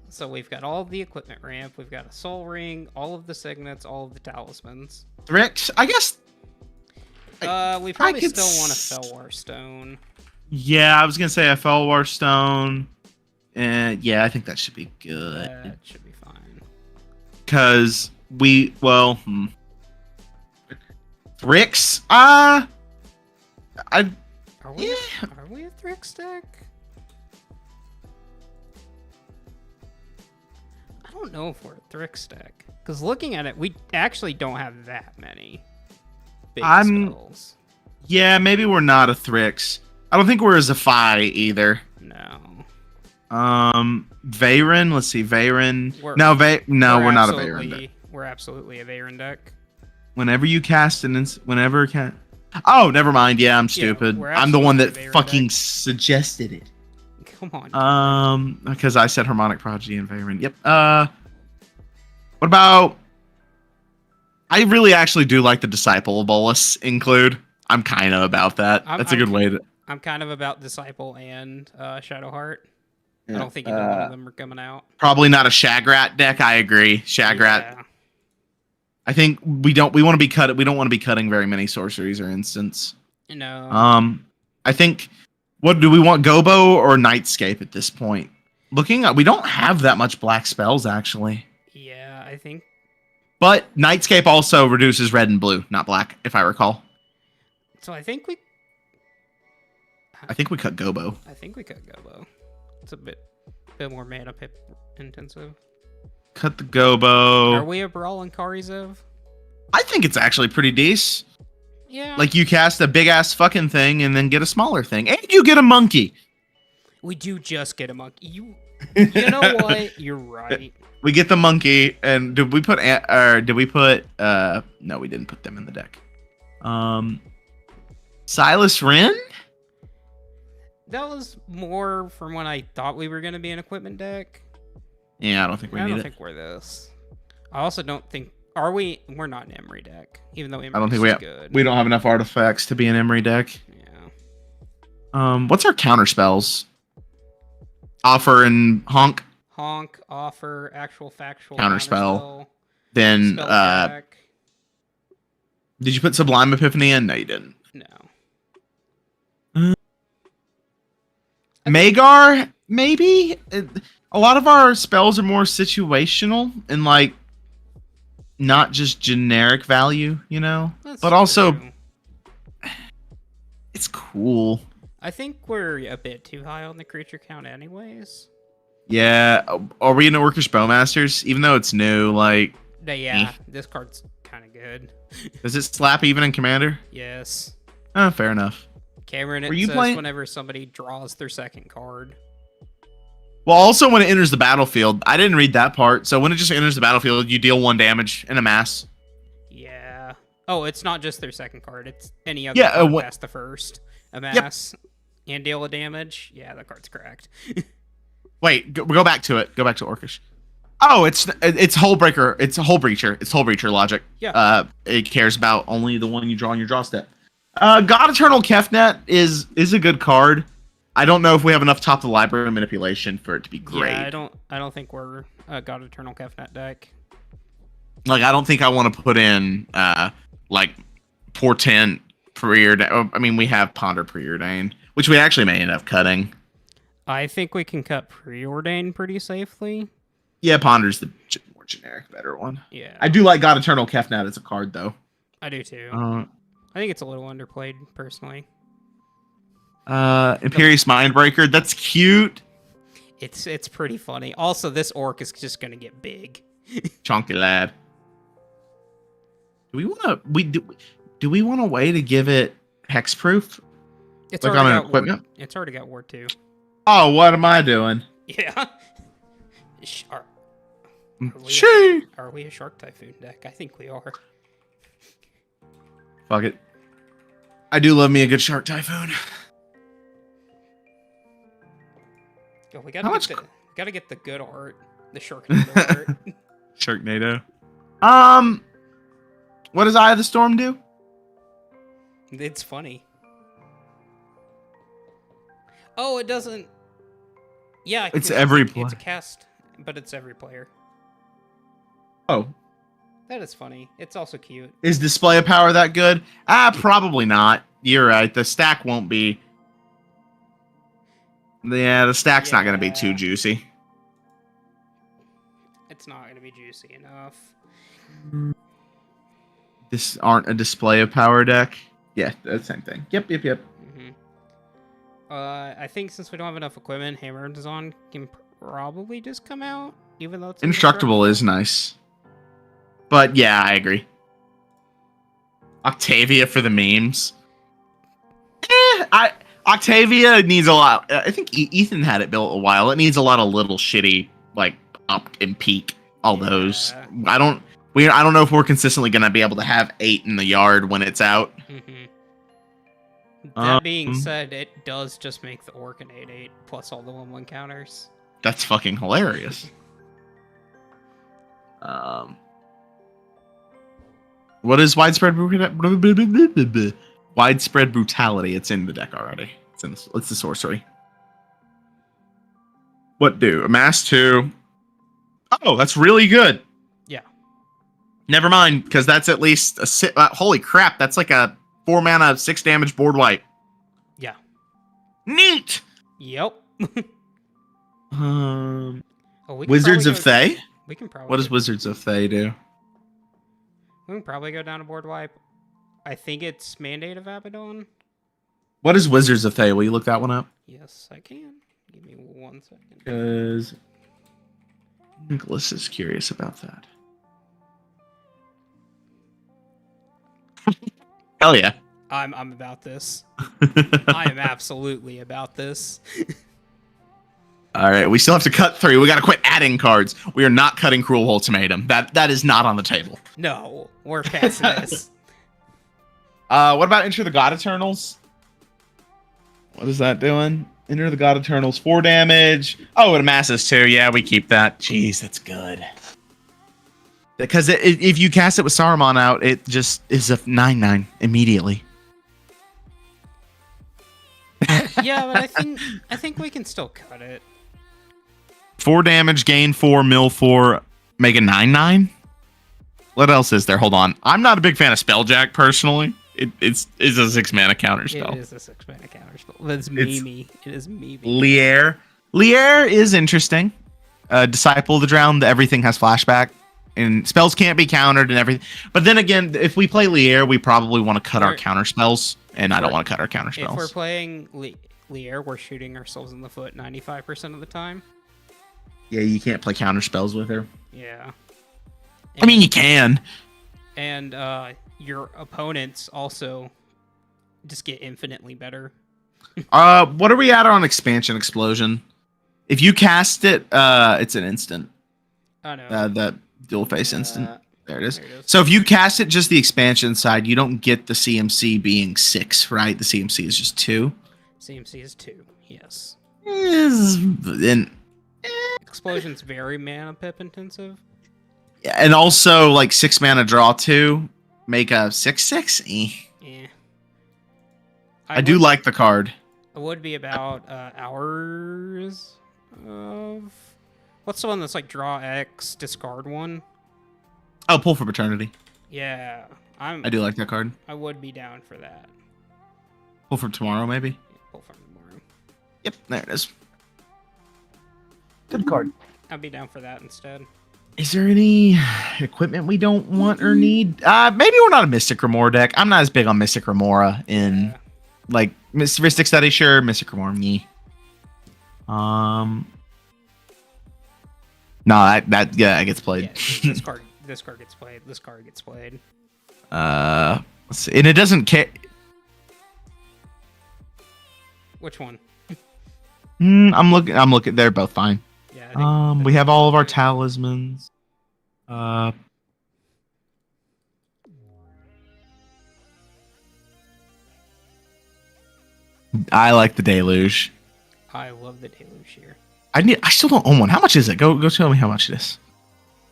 So we've got all of the equipment ramp. We've got a soul ring, all of the signets, all of the talismans. Thrix, I guess. We probably still want a Felwar Stone. Yeah, I was gonna say a Felwar Stone. And yeah, I think that should be good. That should be fine. Cause Thrix, Are we a Thrix deck? I don't know if we're a Thrix deck. Because looking at it, we actually don't have that many big spells. Yeah, maybe we're not a Thrix. I don't think we're a Zephi either. No. Veyron, let's see, Veyron. We're not a Veyron deck. We're absolutely a Veyron deck. Whenever you cast Oh, never mind. Yeah, I'm stupid. I'm the one that fucking suggested it. Come on. Because I said Harmonic Prodigy and Veyron. Yep. What about? I really actually do like the Disciple of Bolus include. I'm kind of about that. That's a good way to. I'm kind of about Disciple and Shadowheart. Yeah. I don't think either one of them are coming out. Probably not a Shagrat deck. I agree. Shagrat. Yeah. I think we don't want to be we don't want to be cutting very many sorceries or instants. No. I think what do we want, Gobo or Nightscape at this point? Looking at, we don't have that much black spells actually. Yeah, I think. But Nightscape also reduces red and blue, not black, if I recall. So I think we cut Gobo. I think we cut Gobo. It's a bit more mana pip intensive. Cut the gobo. Are we a Brawl and Karizev? I think it's actually pretty decent. Yeah. Like, you cast a big-ass fucking thing and then get a smaller thing. And you get a monkey. We do just get a monkey. You know what? You're right. We get the monkey, and did we put no, we didn't put them in the deck. Silas Wren? That was more from when I thought we were going to be an equipment deck. Yeah, I don't think we need it. I don't think we're this. I also don't think... Are we? We're not an Emery deck, even though Emery I don't think we have. Good. We don't have enough artifacts to be an Emery deck. Yeah. What's our counter spells? Offer and honk. Honk, offer, actual factual. Counterspell. Then did you put Sublime Epiphany in? No, you didn't. No. Magar, maybe. A lot of our spells are more situational and like not just generic value, you know. That's but also, true. It's cool. I think we're a bit too high on the creature count, anyways. Yeah, are we into Orcish Bowmasters? Even though it's new, like... Yeah, this card's kind of good. Does it slap even in Commander? Yes. Oh, fair enough. Cameron, it says whenever somebody draws their second card. Well, also when it enters the battlefield. I didn't read that part. So when it just enters the battlefield, you deal 1 damage in a mass. Yeah. Oh, it's not just their second card. It's any other card past the first. A mass and deal a damage. Yeah, that card's cracked. Wait, go back to it. Go back to Orcish. Oh, it's Hullbreaker. It's Hull Breacher. It's Hull Breacher logic. Yeah. It cares about only the one you draw on your draw step. God Eternal Kefnet is a good card. I don't know if we have enough top of the library manipulation for it to be great. Yeah, I don't think we're a God Eternal Kefnet deck. Like, I don't think I want to put in like Portent Preordain. I mean, we have Ponder Preordain, which we actually may end up cutting. I think we can cut Preordain pretty safely. Yeah, Ponder's the more generic, better one. Yeah. I do like God Eternal Kefnet as a card, though. I do, too. I think it's a little underplayed, personally. Imperious Mindbreaker, that's cute. It's pretty funny. Also, this orc is just going to get big. Chunky lad. Do we want a way to give it hexproof? It's like already on an got equipment? It's already got Ward 2. Oh, what am I doing? Yeah. Are we a Shark Typhoon deck? I think we are. Fuck it. I do love me a good Shark Typhoon. Oh, we gotta get the good art. The Sharknado art. Sharknado. What does Eye of the Storm do? It's funny. Oh, it doesn't... Yeah, it's every player. It's a cast, but it's every player. Oh. That is funny. It's also cute. Is Display of Power that good? Probably not. You're right. The stack won't be... Yeah, the stack's not going to be too juicy. It's not going to be juicy enough. This aren't a Display of Power deck? Yeah, the same thing. Yep. Mm-hmm. I think since we don't have enough equipment, Hammer Design can probably just come out, even though it's Indestructible is nice. But yeah, I agree. Octavia for the memes. Octavia needs a lot. I think Ethan had it built a while. It needs a lot of little shitty, like, up and peak. All those. I don't know if we're consistently gonna be able to have 8 in the yard when it's out. Mm-hmm. That being said, it does just make the orc an 8/8 plus all the 1/1 counters. That's fucking hilarious. What is widespread widespread brutality? It's in the deck already. It's the sorcery. What do? Amass 2. Oh, that's really good. Yeah. Never mind, because that's at least a holy crap, that's like a 4 mana, 6 damage board wipe. Yeah. Neat! Yep. Wizards of Thay? We can probably... What does Wizards of Thay do? We can probably go down a board wipe. I think it's Mandate of Abaddon. What is Wizards of Thay? Will you look that one up? Yes, I can. Give me 1 second. Because Nicholas is curious about that. Hell yeah. I'm about this. I am absolutely about this. All right, we still have to cut 3. We got to quit adding cards. We are not cutting Cruel Ultimatum. That is not on the table. No, we're past this. What about Enter the God Eternals? What is that doing? Enter the God Eternals, 4 damage. Oh, it amasses 2. Yeah, we keep that. Jeez, that's good. Because if you cast it with Saruman out, it just is a 9/9 immediately. Yeah, but I think we can still cut it. 4 damage, gain 4, mill 4, make a 9/9. What else is there? Hold on. I'm not a big fan of Spelljack personally. It's a 6-mana counterspell. It is a 6-mana counterspell. That's memey. It is memey. Lier is interesting. Disciple of the Drowned, everything has flashback. And spells can't be countered and everything. But then again, if we play Lier, we probably want to cut our counter spells. And I don't want to cut our counter spells. If we're playing Lier, we're shooting ourselves in the foot 95% of the time. Yeah, you can't play counter spells with her. Yeah. I mean, you can. And your opponents also just get infinitely better. What are we at on Expansion Explosion? If you cast it, it's an instant. Oh, no. That dual face instant. There it is. There it is. So if you cast it just the expansion side, you don't get the CMC being 6, right? The CMC is just 2. CMC is 2, yes. And Explosion's very mana pip intensive. and also like 6 mana draw 2, make a 6/6. Yeah. I do like the card. It would be about hours of... What's the one that's like draw X, discard 1? Oh, Pull for Eternity. Yeah. I do like that card. I would be down for that. Pull for Tomorrow, maybe? Yeah, pull from tomorrow. Yep, there it is. Good card. I'd be down for that instead. Is there any equipment we don't want or need? Maybe we're not a Mystic Remora deck. I'm not as big on Mystic Remora in like Mystic Study, sure. Mystic Remora, me. No, that gets played. Yeah, this card gets played. This card gets played. Let's see. And it doesn't care. Which one? I'm looking. They're both fine. Yeah. We have all of our talismans. I like the Deluge. I love the Deluge here. I still don't own one. How much is it? Go tell me how much it is.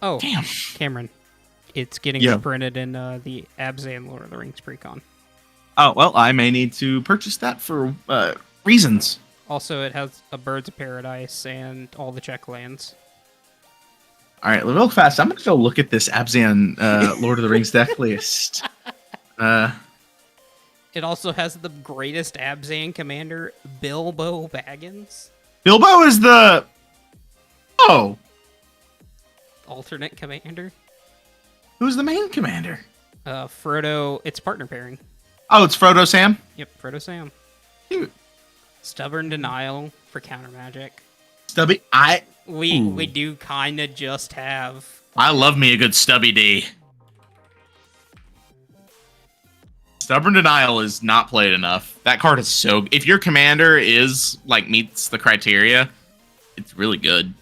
Oh, damn, Cameron, it's getting reprinted in the Abzan Lord of the Rings precon. Oh well, I may need to purchase that for reasons. Also, it has a Birds of Paradise and all the check lands. All right, real fast. I'm gonna go look at this Abzan Lord of the Rings deck list. It also has the greatest Abzan commander, Bilbo Baggins. Bilbo is the alternate commander. Who's the main commander? Frodo. It's partner pairing. Oh, it's Frodo Sam. Yep, Frodo Sam. Cute. Stubborn Denial for counter magic. Stubby. We do kind of just have. I love me a good Stubby D. Stubborn Denial is not played enough. That card is so... If your commander is, like, meets the criteria, it's really good.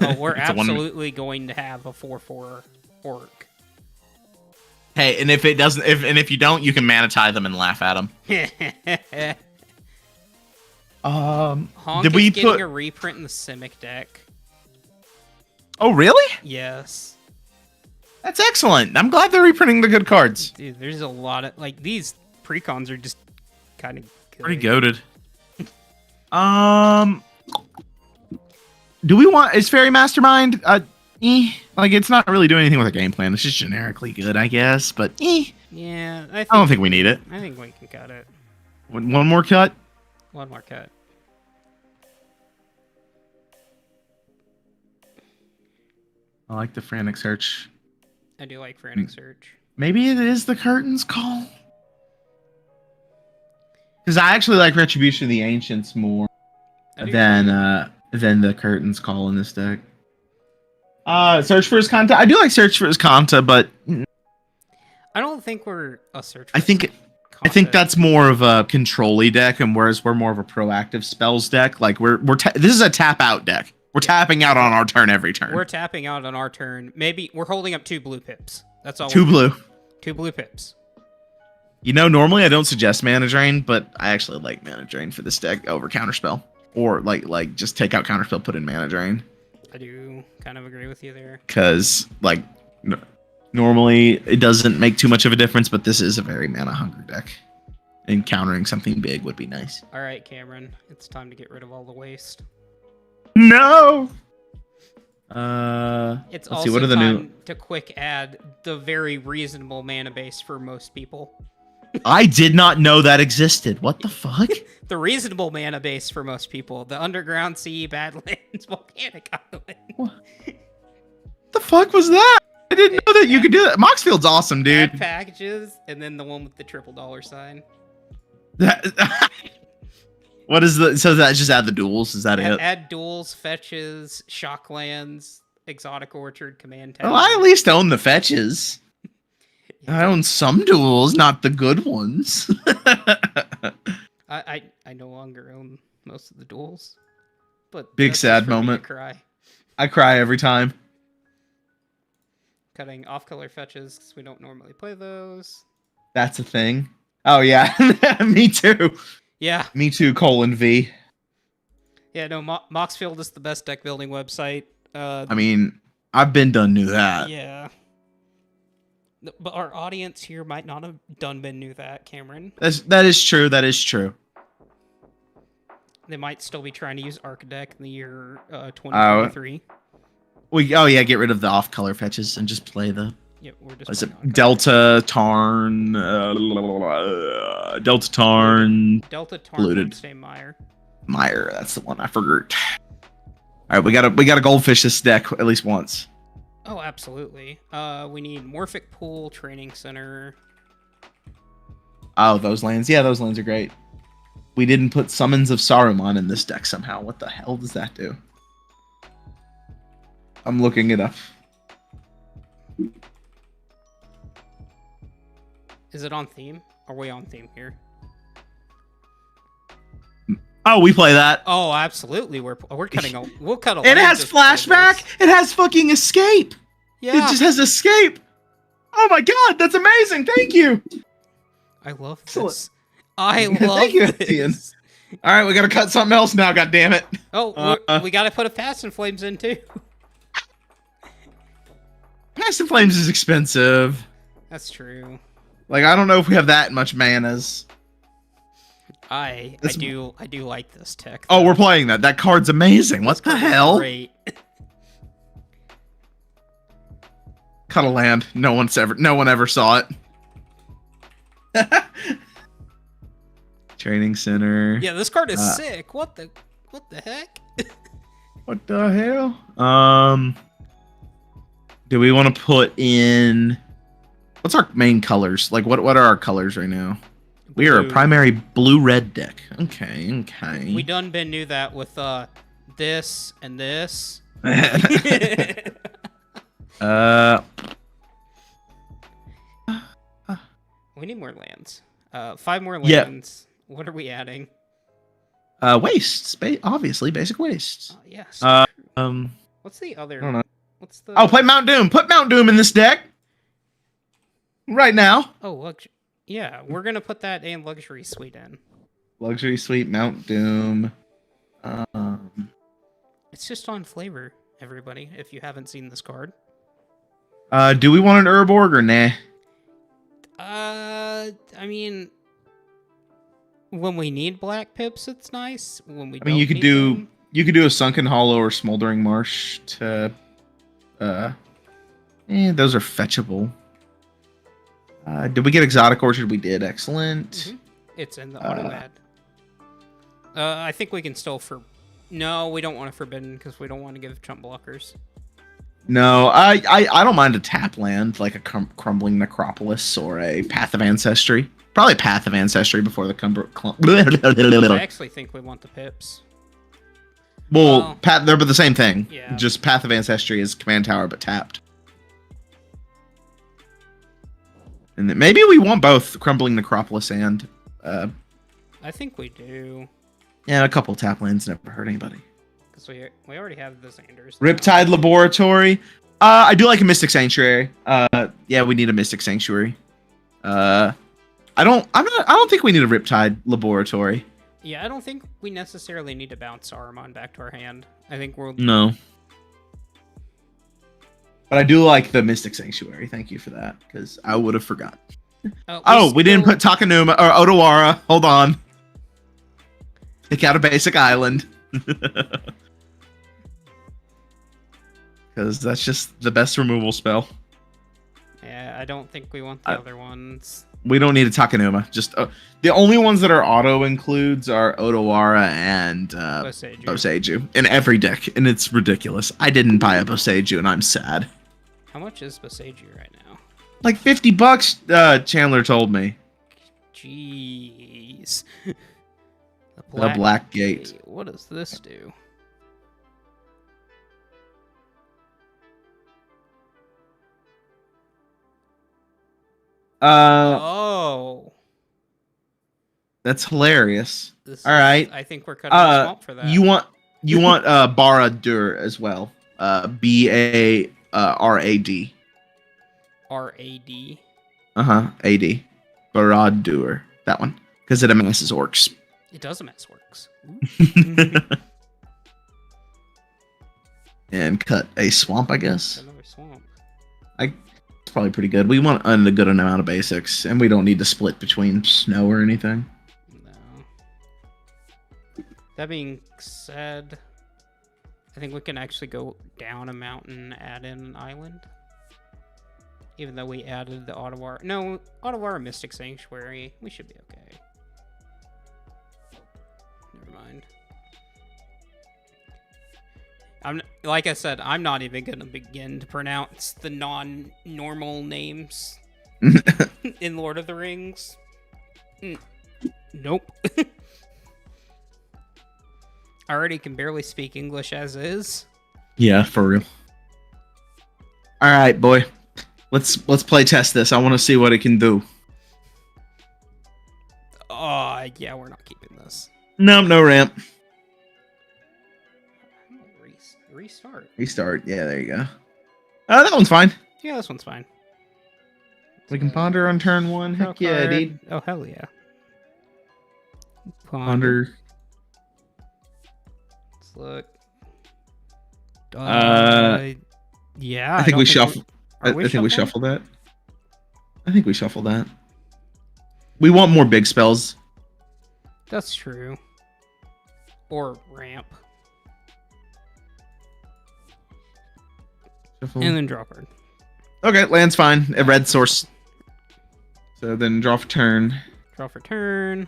Oh, we're absolutely going to have a 4/4 orc. Hey, and if it doesn't... If you don't, you can mana tie them and laugh at them. Honk did we is getting put a reprint in the Simic deck. Oh, really? Yes. That's excellent. I'm glad they're reprinting the good cards. Dude, there's a lot of... Like, these precons are just kind of good. Pretty goated. Do we want... Is Fairy Mastermind... Like, it's not really doing anything with a game plan. It's just generically good, I guess. But, Yeah, I don't think we need it. I think we can cut it. One more cut? One more cut. I like the Frantic Search. I do like Frantic Search. Maybe it is the Curtain's Call? Because I actually like Retribution of the Ancients more. Then the curtains call in this deck. Search for his Kanta. I do like Search for his Kanta, but I don't think we're a search. I think that's more of a control-y deck, and whereas we're more of a proactive spells deck. Like this is a tap out deck. We're tapping out on our turn every turn. We're tapping out on our turn. Maybe we're holding up 2 blue pips. That's all. 2 blue. 2 blue pips. You know, normally I don't suggest Mana Drain, but I actually like Mana Drain for this deck over Counterspell. Or like just take out Counterspell, put in Mana Drain. I do kind of agree with you there. Because like normally it doesn't make too much of a difference, but this is a very mana hungry deck. Encountering something big would be nice. All right, Cameron, it's time to get rid of all the waste. No. It's let's also see, what are the time to quick add the very reasonable mana base for most people. I did not know that existed. What the fuck? The reasonable mana base for most people. The Underground Sea, Badlands, Volcanic Island. What the fuck was that? I didn't know that you could do that. Moxfield's awesome, dude. Add packages, and then the one with the triple $sign. What is the... So that just add the duels? Is that it? Add duels, fetches, shocklands, exotic orchard, command tower. Well, I at least own the fetches. I own some duels, not the good ones. I no longer own most of the duels. But big sad moment. Cry. I cry every time. Cutting off-color fetches because we don't normally play those. That's a thing. Oh yeah, me too. Yeah. Me too. :V. Yeah, no. Moxfield is the best deck building website. I mean, I've been knew that. Yeah. But our audience here might not have knew that, Cameron. That is true. That is true. They might still be trying to use Archdeck in the year 2023. Oh yeah, get rid of the off-color fetches and just play the. Yep, we're just. Is it Delta Tarn? Delta Tarn. Delta Tarn. Polluted. Stay Meyer. Meyer, that's the one I forgot. All right, we gotta goldfish this deck at least once. Oh, absolutely. We need Morphic Pool, Training Center. Oh, those lands. Yeah, those lands are great. We didn't put Summons of Saruman in this deck somehow. What the hell does that do? I'm looking it up. Is it on theme? Are we on theme here? Oh, we play that. Oh, absolutely. We're cutting a. We'll cut a. It has flashback. It has fucking escape. Yeah. It just has escape. Oh my god, that's amazing. Thank you. I love this. I love Thank you, this. All right, we gotta cut something else now. God damn it. Oh, we gotta put a Fast and Flames in too. Fast and Flames is expensive. That's true. Like, I don't know if we have that much manas. I do like this tech. Oh, we're playing that. That card's amazing. What the hell? Great. Cut a land. No one ever saw it. Training center. Yeah, this card is sick. What the heck? What the hell? Do we want to put in? What's our main colors? Like, what are our colors right now? We are a primary blue-red deck. Okay. We knew that with this and this. We need more lands. 5 more lands. Yeah. What are we adding? Wastes. Obviously, basic wastes. Yes. What's the other? I don't know. What's the? Oh, play Mount Doom. Put Mount Doom in this deck. Right now. Oh, look. Yeah, we're gonna put that in Luxury Suite in. Luxury Suite, Mount Doom. It's just on flavor, everybody. If you haven't seen this card. Do we want an Urborg or nah? I mean, when we need black pips, it's nice. When we, you could do a Sunken Hollow or Smoldering Marsh to. Those are fetchable. Did we get Exotic Orchard? We did. Excellent. Mm-hmm. It's in the auto ad. I think we can still No, we don't want a Forbidden because we don't want to give chump blockers. No, I don't mind a tap land like a Crumbling Necropolis or a Path of Ancestry. Probably Path of Ancestry before the I actually think we want the pips. Well, they're the same thing. Yeah. Just Path of Ancestry is Command Tower, but tapped. And then maybe we want both Crumbling Necropolis and... I think we do. Yeah, a couple tap lands never hurt anybody. Because we already have the Xanders. Riptide Laboratory. I do like a Mystic Sanctuary. Yeah, we need a Mystic Sanctuary. I don't think we need a Riptide Laboratory. Yeah, I don't think we necessarily need to bounce Saruman back to our hand. I think we'll... No. But I do like the Mystic Sanctuary. Thank you for that, because I would have forgotten. We didn't put Takanuma or Otawara. Hold on. Take out a basic island. Because that's just the best removal spell. Yeah, I don't think we want the other ones. We don't need a Takanuma. Just the only ones that are auto includes are Otawara and Boseiju in every deck, and it's ridiculous. I didn't buy a Boseiju, and I'm sad. How much is Boseiju right now? Like $50. Chandler told me. Jeez. The Black Gate. What does this do? Oh. That's hilarious. All right. I think we're cutting the swamp for that. You want Barad-dûr as well. Barad. R-A-D. A-D. Barad-dûr. That one. Because it amasses orcs. It does amass orcs. And cut a swamp, I guess. Another swamp. It's probably pretty good. We want a good amount of basics, and we don't need to split between snow or anything. No. That being said, I think we can actually go down a mountain, add in an island. Even though we added the Otawara. No, Otawara Mystic Sanctuary. We should be okay. Never mind. Like I said, I'm not even going to begin to pronounce the non-normal names in Lord of the Rings. Nope. I already can barely speak English as is. Yeah, for real. All right, boy. Let's play test this. I want to see what it can do. Yeah, we're not keeping this. No ramp. Restart. Yeah, there you go. That one's fine. Yeah, this one's fine. We can ponder on turn one. Heck yeah, dude. Oh, hell yeah. Ponder. Let's look. Yeah. I think we shuffle. I think we shuffle that. I think we shuffle that. We want more big spells. That's true. Or ramp. Shuffle. And then draw card. Okay, land's fine. A red source. So then draw for turn. Draw for turn.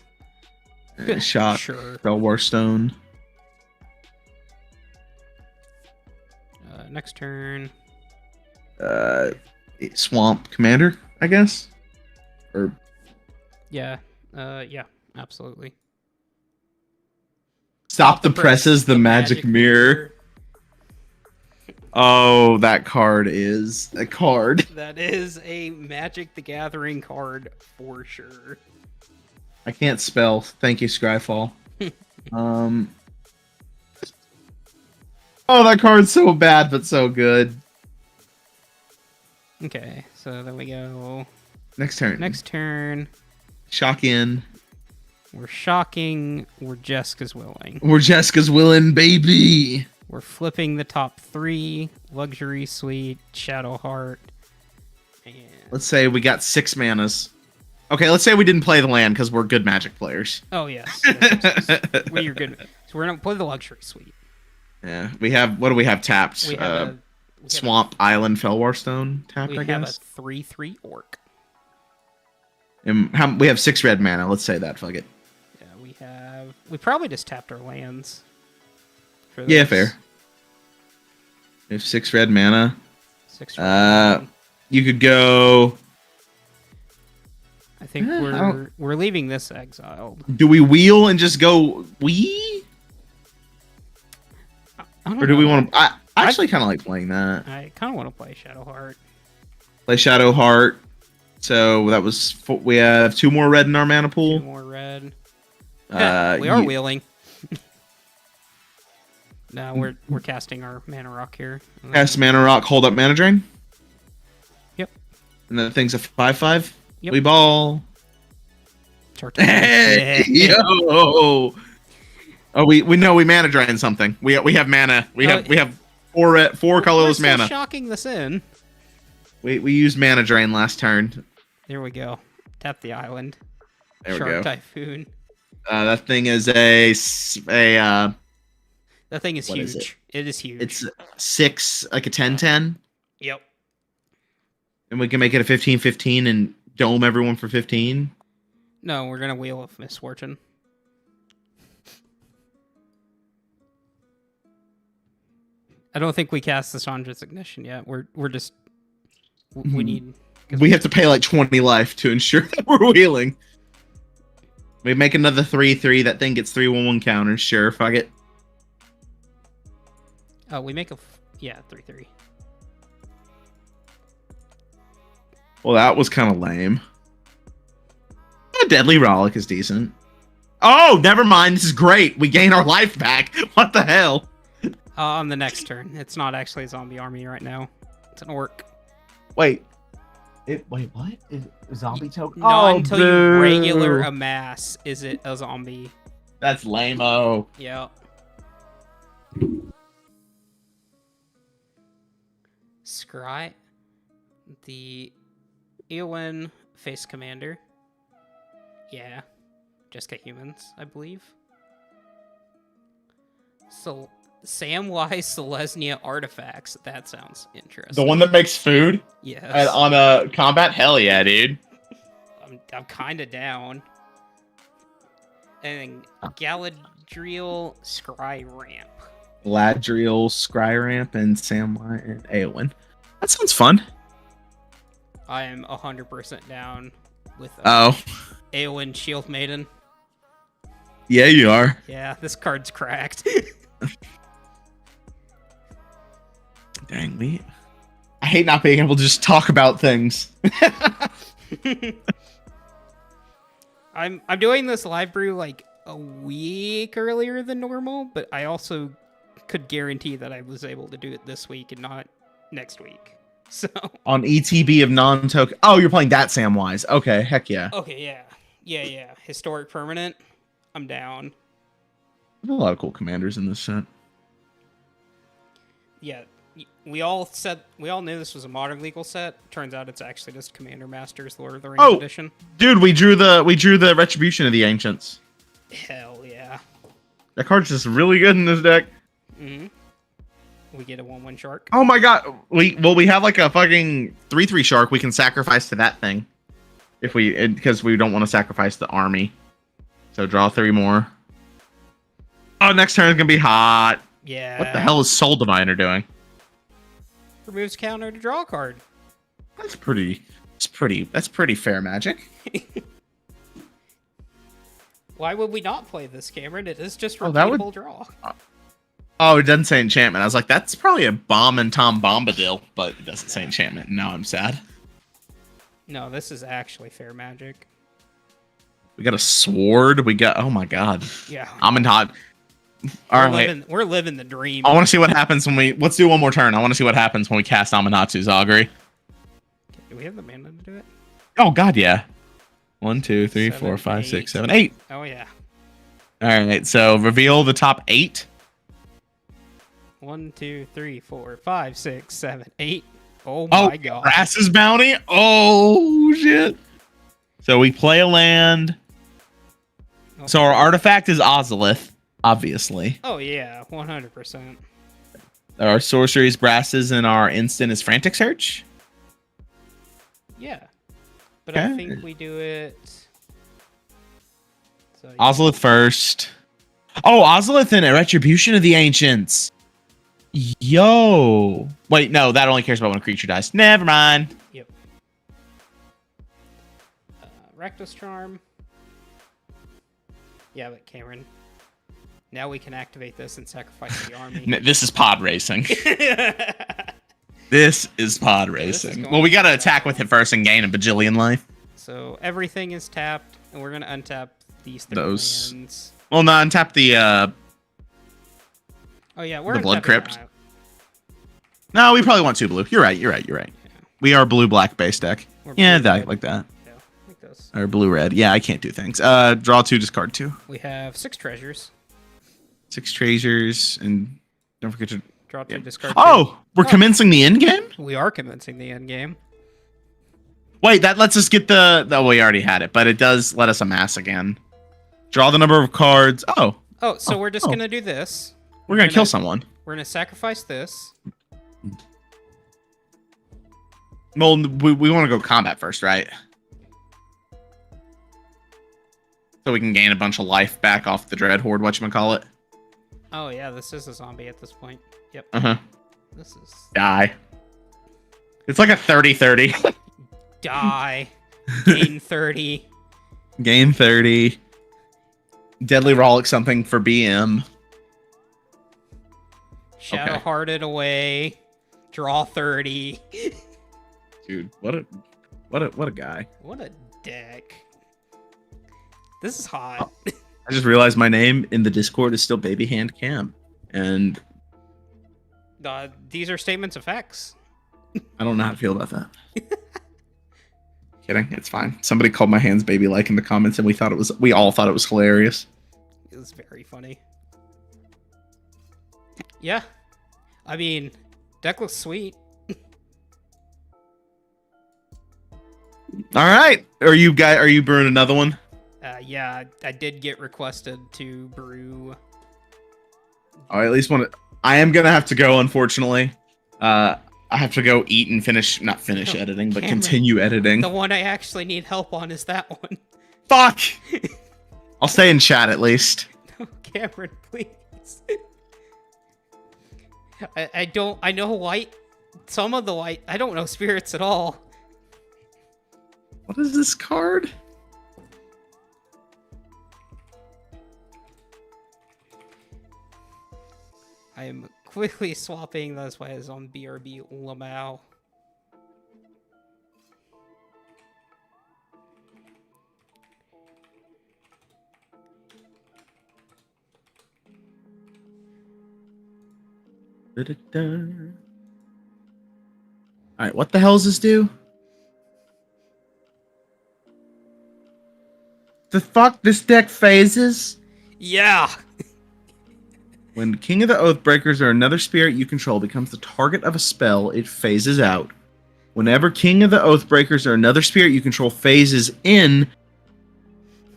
Shot. Sure. Belwar Stone. Next turn. Swamp Commander, I guess. Or yeah. Yeah, absolutely. Stop the presses, the magic mirror. Oh, that card is a card. That is a Magic the Gathering card for sure. I can't spell. Thank you, Scryfall. Oh, that card's so bad, but so good. Okay, so then we go... Next turn. Next turn. Shock in. We're shocking. We're Jessica's willing. We're Jessica's willing, baby. We're flipping the top 3. Luxury Suite, Shadow Heart, and... Let's say we got 6 manas. Okay, let's say we didn't play the land because we're good Magic players. Oh, yes. We're good. So we're going to play the Luxury Suite. Yeah, we have... What do we have tapped? We have Swamp, Island, Felwar Stone tapped, I guess? We have a 3/3 Orc. And we have 6 red mana. Let's say that. Fuck it. Yeah, we have... We probably just tapped our lands. Yeah, fair. We have 6 red mana. 6 red mana. You could go... I think we're leaving this exiled. Do we wheel and just go wee? I don't Or do know. we want to? I actually kind of like playing that. I kind of want to play Shadowheart. Play Shadowheart. So that was we have 2 more red in our mana pool. 2 more red. We are wheeling. No, we're casting our mana rock here. Cast mana rock. Hold up mana drain. Yep. And then thing's a 5/5. Yep. We ball. Hey, yo. Oh, we know we mana drain something. We have mana. We have 4 colorless we're still mana. Shocking this in. We used mana drain last turn. There we go. Tap the island. There we Shark go. Typhoon. That thing is a That thing is what huge. is it? It is huge. It's 6, like a 10/10. Yep. And we can make it a 15/15 and dome everyone for 15. No, we're gonna Wheel of Misfortune. I don't think we cast the Chandra's Ignition yet. We're just we need. We have to pay like 20 life to ensure that we're wheeling. We make another 3/3. That thing gets 3/1/1 counters. Sure, fuck it. Oh, we make a 3/3. Well, that was kind of lame. Deadly Rollick is decent. Oh, never mind. This is great. We gain our life back. What the hell? On the next turn. It's not actually a zombie army right now. It's an orc. Wait. Wait, what? Is zombie token? Not until you regular amass is it a zombie. That's lame-o. Yeah. Scry. The Eowyn face commander. Yeah. Just get humans, I believe. So Samwise Selesnya artifacts. That sounds interesting. The one that makes food? Yes. On a combat? Hell yeah, dude. I'm kind of down. And Galadriel Scry Ramp. Galadriel, Scry Ramp, and Samwise and Eowyn. That sounds fun. I am 100% down with Eowyn Shield Maiden. Yeah, you are. Yeah, this card's cracked. Dang, I hate not being able to just talk about things. I'm doing this live brew like a week earlier than normal, but I also could guarantee that I was able to do it this week and not next week. So on ETB of non-token. Oh, you're playing that Samwise. Okay, heck yeah. Okay, yeah. Historic permanent. I'm down. There's a lot of cool commanders in this set. Yeah, we all knew this was a modern legal set. Turns out it's actually just Commander Masters Lord of the Rings edition. Dude, we drew the Retribution of the Ancients. Hell yeah. That card's just really good in this deck. Mm-hmm. We get a 1/1 shark. Oh my god. We have like a fucking 3/3 shark we can sacrifice to that thing. Because we don't want to sacrifice the army. So draw 3 more. Oh, next turn is gonna be hot. Yeah. What the hell is Soul Diviner doing? Removes counter to draw a card. That's pretty fair magic. Why would we not play this, Cameron? It is just repeatable draw. Oh, it doesn't say enchantment. I was like, that's probably a Bomb and Tom Bombadil, but it doesn't say enchantment. Now I'm sad. No, this is actually fair magic. We got a sword. We got, oh my god. Yeah. I'm in hot. We're living the dream. I want to see what happens let's do one more turn. I want to see what happens when we cast Amanatsu's Augury. Do we have the mana to do it? Oh god, yeah. 1, 2, 3, 4, 5, 6, 7, 8. Oh yeah. All right, so reveal the top 8. 1, 2, 3, 4, 5, 6, 7, 8. Oh my god. Grass's Bounty. Oh shit. So we play a land. Okay. So our artifact is Ozolith. Obviously. Oh yeah, 100%. Our sorcery is Brasses, and our instant is Frantic Search. Yeah, but okay. I think we do it. So, yeah. Ozolith first. Oh, Ozolith and Retribution of the Ancients. Yo. Wait, no, that only cares about when a creature dies. Never mind. Yep. Rectus Charm. Yeah, but Cameron. Now we can activate this and sacrifice the army. This is pod racing. This is pod racing. Well, we got to attack with it first and gain a bajillion life. So everything is tapped, and we're going to untap these three Those. lands. Well, no, untap the... Oh, yeah, we're the Blood untapping Crypt. that. No, we probably want 2 blue. You're right. Yeah. We are blue-black base deck. Or Yeah, blue-red. like that. Yeah, like this. Or blue-red. Yeah, I can't do things. Draw 2, discard 2. We have 6 treasures. 6 treasures, and don't forget to... Draw 2, discard 2. Oh! We're commencing the end game? We are commencing the end game. Wait, that lets us get the... Oh, we already had it, but it does let us amass again. Draw the number of cards. Oh. Oh, so we're just going to do this. We're going to kill someone. We're going to sacrifice this. Well, we want to go combat first, right? So we can gain a bunch of life back off the Dread Horde, whatchamacallit. Oh, yeah, this is a zombie at this point. Yep. Uh-huh. This is... Die. It's like a 30-30. Die. Gain 30. Gain 30. Deadly Rollick something for BM. Shadow Hearted away. Draw 30. Dude, what a guy. What a deck. This is hot. I just realized my name in the Discord is still Baby Hand Cam. And These are statements of facts. I don't know how to feel about that. Kidding, it's fine. Somebody called my hands baby like in the comments and we all thought it was hilarious. It was very funny. Yeah. I mean, deck looks sweet. All right. Are you brewing another one? Yeah, I did get requested to brew. Oh, I at least want to. I am gonna have to go, unfortunately. I have to go eat and not finish editing, but Cameron, continue editing. The one I actually need help on is that one. Fuck! I'll stay in chat at least. No, Cameron, please. I know white. Some of the white. I don't know spirits at all. What is this card? I am quickly swapping those ways on BRB Lamau. Alright, what the hell does this do? The fuck? This deck phases? Yeah! When King of the Oathbreakers or another spirit you control becomes the target of a spell, it phases out. Whenever King of the Oathbreakers or another spirit you control phases in,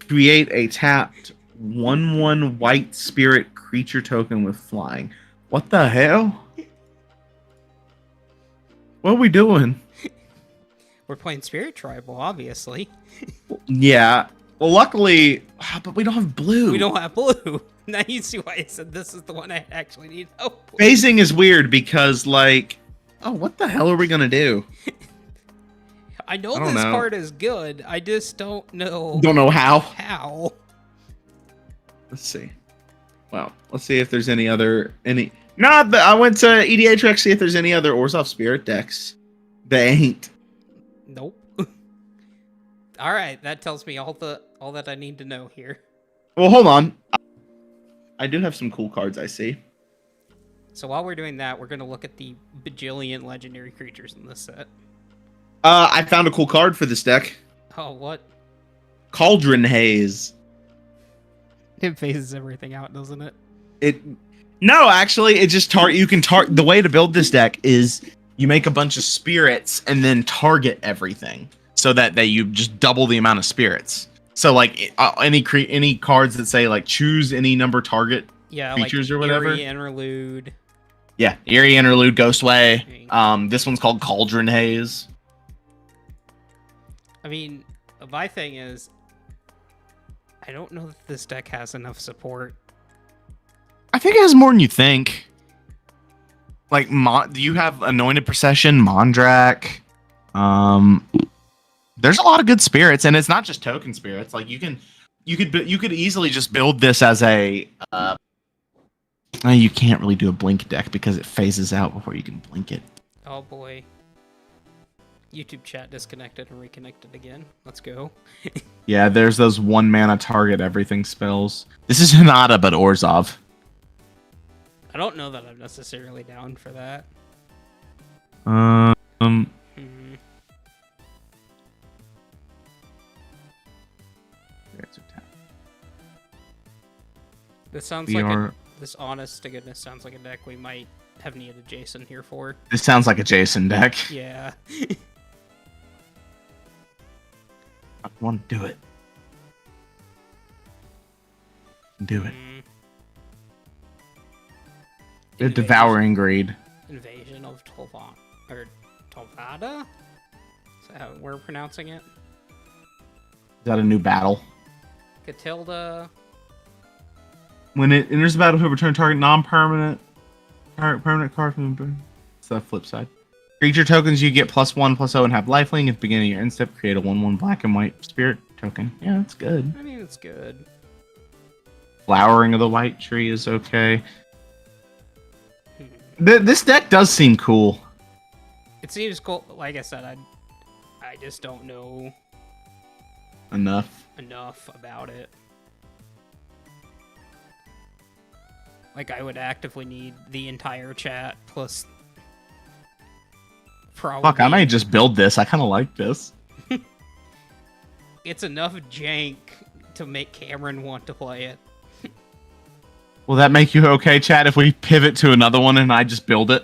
create a tapped 1/1 white spirit creature token with flying. What the hell? What are we doing? We're playing Spirit Tribal, obviously. Yeah. Well, luckily, but we don't have blue. We don't have blue. Now you see why I said this is the one I actually need help with. Phasing is weird because, like, oh, what the hell are we gonna do? I know this card is good. I just don't know. Don't know how. How? Let's see. Well, let's see if there's any other I went to EDH to see if there's any other Orzhov Spirit decks. They ain't. Nope. All right, that tells me all that I need to know here. Well, hold on. I do have some cool cards I see. So while we're doing that, we're going to look at the bajillion legendary creatures in this set. I found a cool card for this deck. Oh, what? Cauldron Haze. It phases everything out, doesn't it? No, actually, it just you can the way to build this deck is you make a bunch of spirits and then target everything so that you just double the amount of spirits. So like any cards that say like choose any number target creatures like or whatever. Eerie Interlude. Yeah, Eerie Interlude, Ghostway. This one's called Cauldron Haze. I mean, my thing is, I don't know that this deck has enough support. I think it has more than you think. Like, you have Anointed Procession, Mondrak. There's a lot of good spirits, and it's not just token spirits. Like you could easily just build this as a You can't really do a blink deck because it phases out before you can blink it. Oh boy. YouTube chat disconnected and reconnected again. Let's go. Yeah, there's those 1 mana target everything spells. This is Hinata, but Orzhov. I don't know that I'm necessarily down for that. This sounds this honest to goodness sounds like a deck we might have needed Jason here for. This sounds like a Jason deck. Yeah. I want to do it. Do it. The Devouring Greed. Invasion of Tolvada? Is that how we're pronouncing it? Is that a new battle? Catilda. When it enters the battlefield, return target non-permanent permanent card from the It's the flip side. Creature tokens you get +1/+0 and have lifelink. At the beginning of your end step, create a 1/1 black and white spirit token. Yeah, that's good. I mean, it's good. Flowering of the White Tree is okay. This deck does seem cool. It seems cool. Like I said, I just don't know enough about it. Like, I would actively need the entire chat plus probably... Fuck, I might just build this. I kind of like this. It's enough jank to make Cameron want to play it. Will that make you okay, chat, if we pivot to another one and I just build it?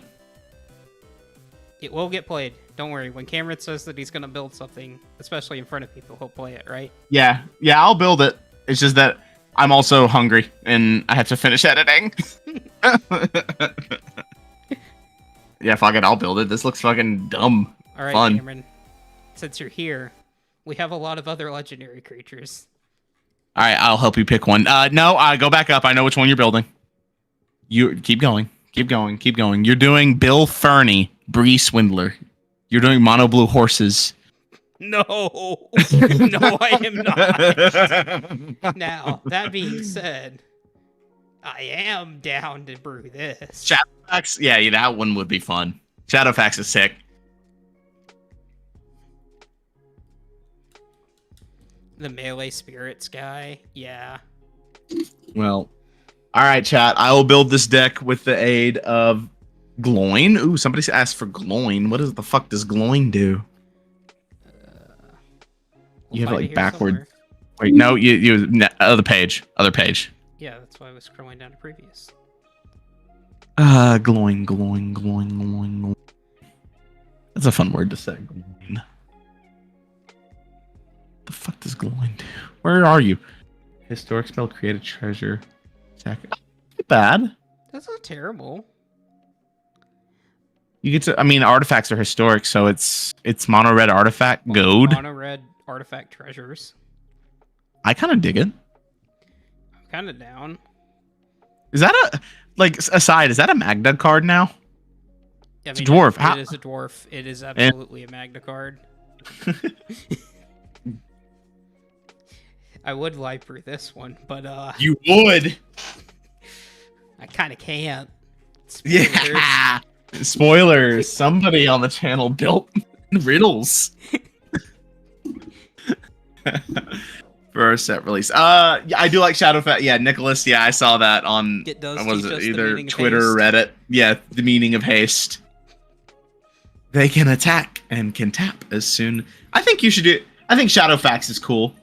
It will get played. Don't worry. When Cameron says that he's going to build something, especially in front of people, he'll play it, right? Yeah, I'll build it. It's just that I'm also hungry, and I have to finish editing. Yeah, fuck it, I'll build it. This looks fucking dumb. All right, fun. Cameron. Since you're here, we have a lot of other legendary creatures. All right, I'll help you pick one. No, go back up. I know which one you're building. You keep going. Keep going. Keep going. You're doing Bill Fernie, Bree Swindler. You're doing Mono Blue Horses. No, no, I am not. Now, that being said, I am down to brew this. Shadowfax? Yeah, that one would be fun. Shadowfax is sick. The melee spirits guy, yeah. Well, all right, chat. I will build this deck with the aid of Gloin. Ooh, somebody asked for Gloin. What the fuck does Gloin do? You have it like backward. Somewhere. Wait, no, you other page. Other page. Yeah, that's why I was scrolling down to previous. Gloin. That's a fun word to say. Gloin. The fuck does Gloin do? Where are you? Historic spell, create a treasure. Not bad. That's not terrible. You get to. I mean, artifacts are historic, so it's mono red artifact gold. Mono red artifact treasures. I kind of dig it. I'm kind of down. Is that aside? Is that a Magna card now? Yeah, it's a dwarf. It is a dwarf. It is absolutely a Magna card. I would live through this one, but you would. I kind of can't. Spoilers. Yeah. Spoilers. Somebody on the channel built riddles for a set release. Yeah, I do like Shadowfax. Yeah, Nicholas. Yeah, I saw that on. It does. Was it either Twitter or Reddit? Yeah, the meaning of haste. They can attack and can tap as soon. I think you should do. I think Shadowfax is cool.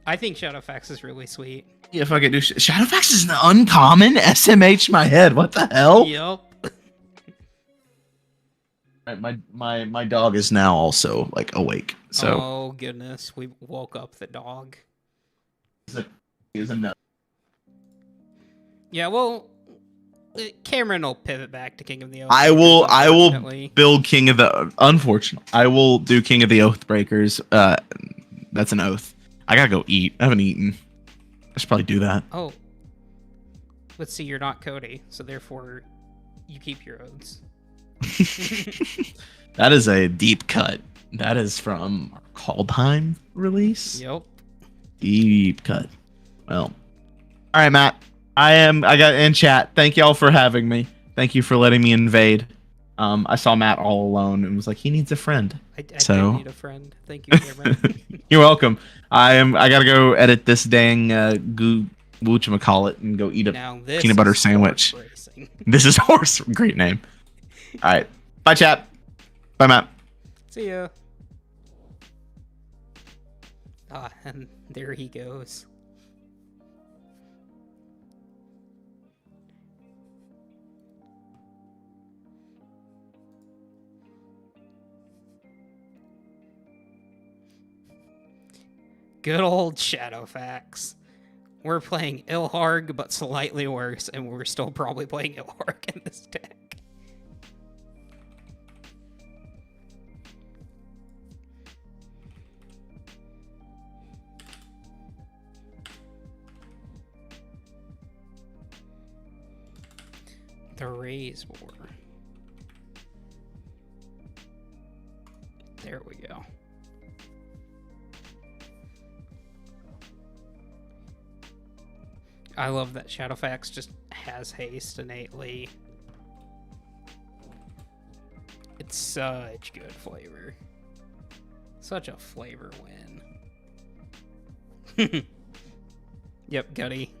I think Shadowfax is really sweet. Yeah, if I could do Shadowfax is an uncommon SMH my head. What the hell? Yep. Right, my dog is now also like awake. So. Oh goodness, we woke up the dog. He's a no. Yeah, well, Cameron will pivot back to King of the Oath. I will build King of the. Unfortunately, I will do King of the Oathbreakers. That's an oath. I gotta go eat. I haven't eaten. I should probably do that. Oh. Let's see, you're not Cody, so therefore you keep your oaths. That is a deep cut. That is from our Kaldheim release. Yep. Deep cut. Well. Alright, Matt. I got in chat. Thank y'all for having me. Thank you for letting me invade. I saw Matt all alone and was like, he needs a friend. I So do need a friend. Thank you, Cameron. you're welcome. I gotta go edit this dang whatchamacallit and go eat a Now this peanut butter is sandwich. horse racing. This is horse. Great name. All right. Bye, chat. Bye, Matt. See ya. Ah, and there he goes. Good old Shadowfax. We're playing Ilharg, but slightly worse, and we're still probably playing Ilharg in this deck. The Raise War. There we go. I love that Shadowfax just has haste innately. It's such good flavor. Such a flavor win. Yep, Gutty.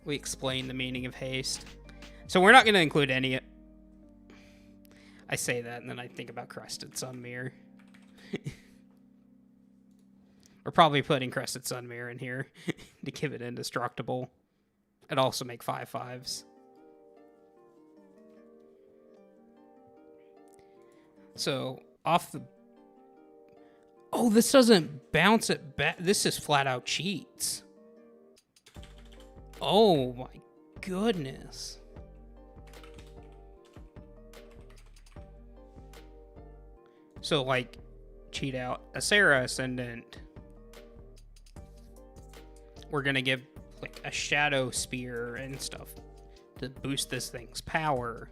We explained the meaning of haste. So we're not going to include any... I say that and then I think about Crested Sunmere. We're probably putting Crested Sunmere in here to give it indestructible. And also make 5/5s. So, off the... Oh, this doesn't bounce it back. This is flat out cheats. Oh my goodness. So, like, cheat out a Sarah Ascendant. We're gonna give, like, a Shadow Spear and stuff to boost this thing's power.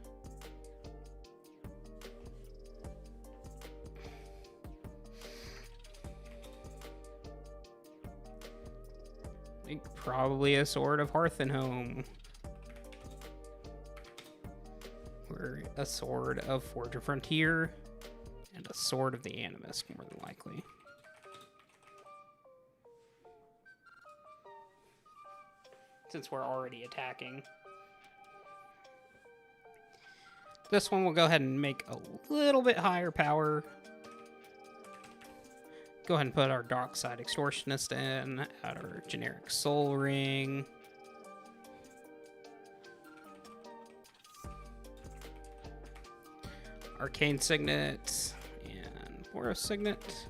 I think probably a Sword of Hearth and Home. Or a Sword of Forge of Frontier. And a Sword of the Animist, more than likely. Since we're already attacking. This one will go ahead and make a little bit higher power. Go ahead and put our Dark Side Extortionist in, add our generic Soul Ring. Arcane Signet and Boros Signet.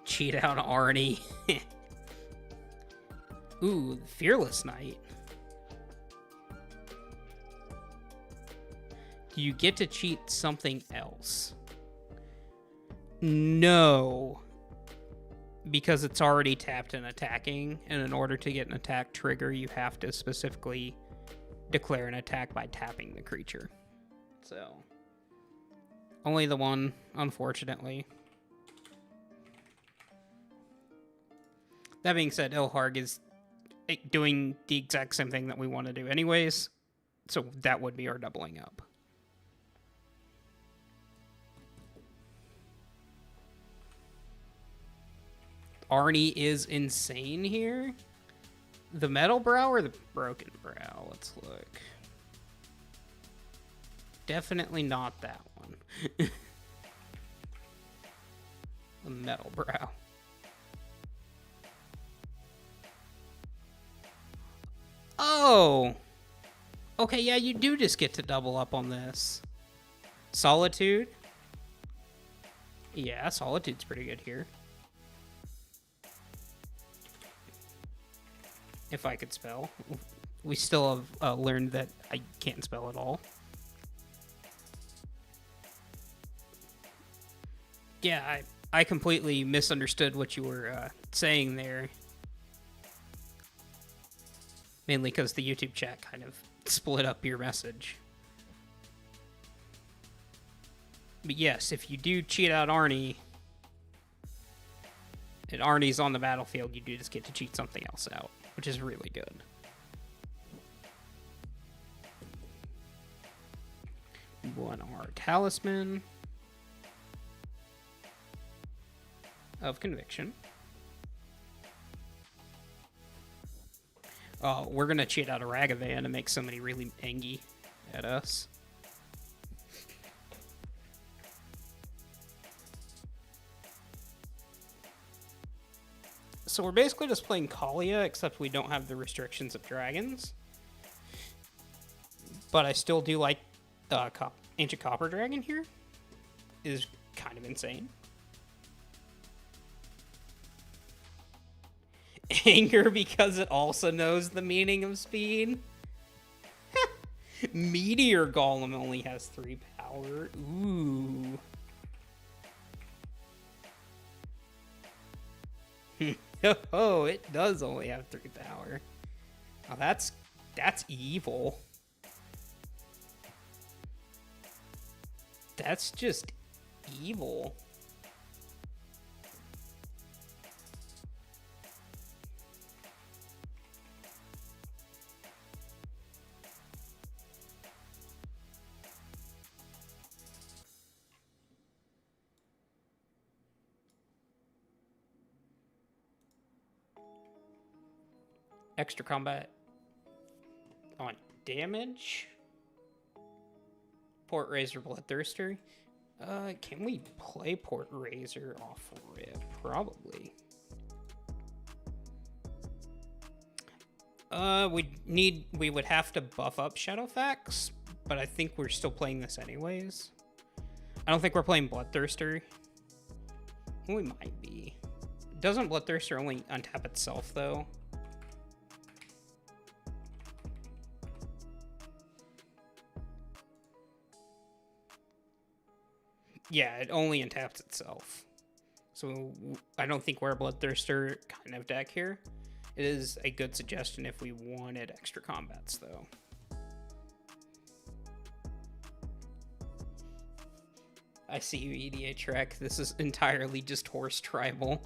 Cheat out Arnie. Ooh, Fearless Knight. Do you get to cheat something else? No. Because it's already tapped and attacking, and in order to get an attack trigger, you have to specifically declare an attack by tapping the creature. So, only the one, unfortunately. That being said, Ilharg is doing the exact same thing that we want to do anyways, so that would be our doubling up. Arnie is insane here. The Metal Brow or the Broken Brow? Let's look. Definitely not that one. The Metal Brow. Oh! Okay, yeah, you do just get to double up on this. Solitude? Yeah, Solitude's pretty good here. If I could spell. We still have learned that I can't spell at all. Yeah, I completely misunderstood what you were saying there. Mainly because the YouTube chat kind of split up your message. But yes, if you do cheat out Arnie, and Arnie's on the battlefield, you do just get to cheat something else out, which is really good. One our Talisman of Conviction. Oh, we're gonna cheat out a Ragavan and make somebody really angry at us. So we're basically just playing Kalia, except we don't have the restrictions of dragons. But I still do like Ancient Copper Dragon here. Is kind of insane. Anger because it also knows the meaning of speed. Meteor Golem only has 3 power. Ooh. Oh, it does only have 3 power. Oh, that's evil. That's just evil. Extra combat on damage. Port Razor Bloodthirster. Can we play Port Razor off rip? Probably. We would have to buff up Shadowfax, but I think we're still playing this anyways. I don't think we're playing Bloodthirster. We might be. Doesn't Bloodthirster only untap itself though? Yeah, it only untaps itself. So I don't think we're a Bloodthirster kind of deck here. It is a good suggestion if we wanted extra combats, though. I see you, EDH Rec. This is entirely just horse tribal.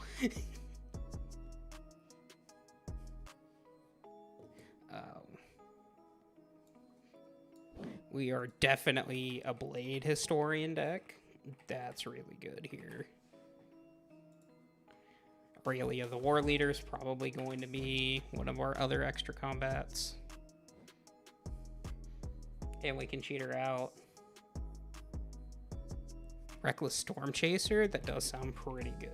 We are definitely a Blade Historian deck. That's really good here. Aurelia the War Leader is probably going to be one of our other extra combats. And we can cheat her out. Reckless Storm Chaser, that does sound pretty good.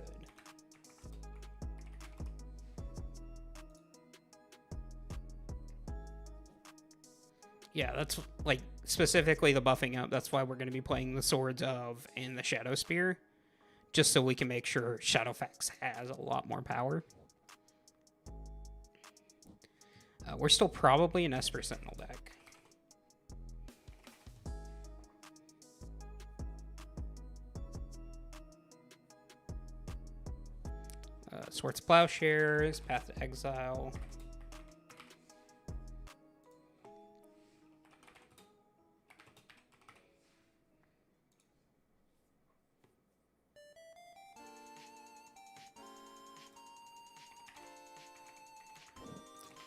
Yeah, that's like specifically the buffing up. That's why we're going to be playing the Swords of and the Shadow Spear. Just so we can make sure Shadowfax has a lot more power. We're still probably an Esper Sentinel deck. Swords Plowshares, Path to Exile.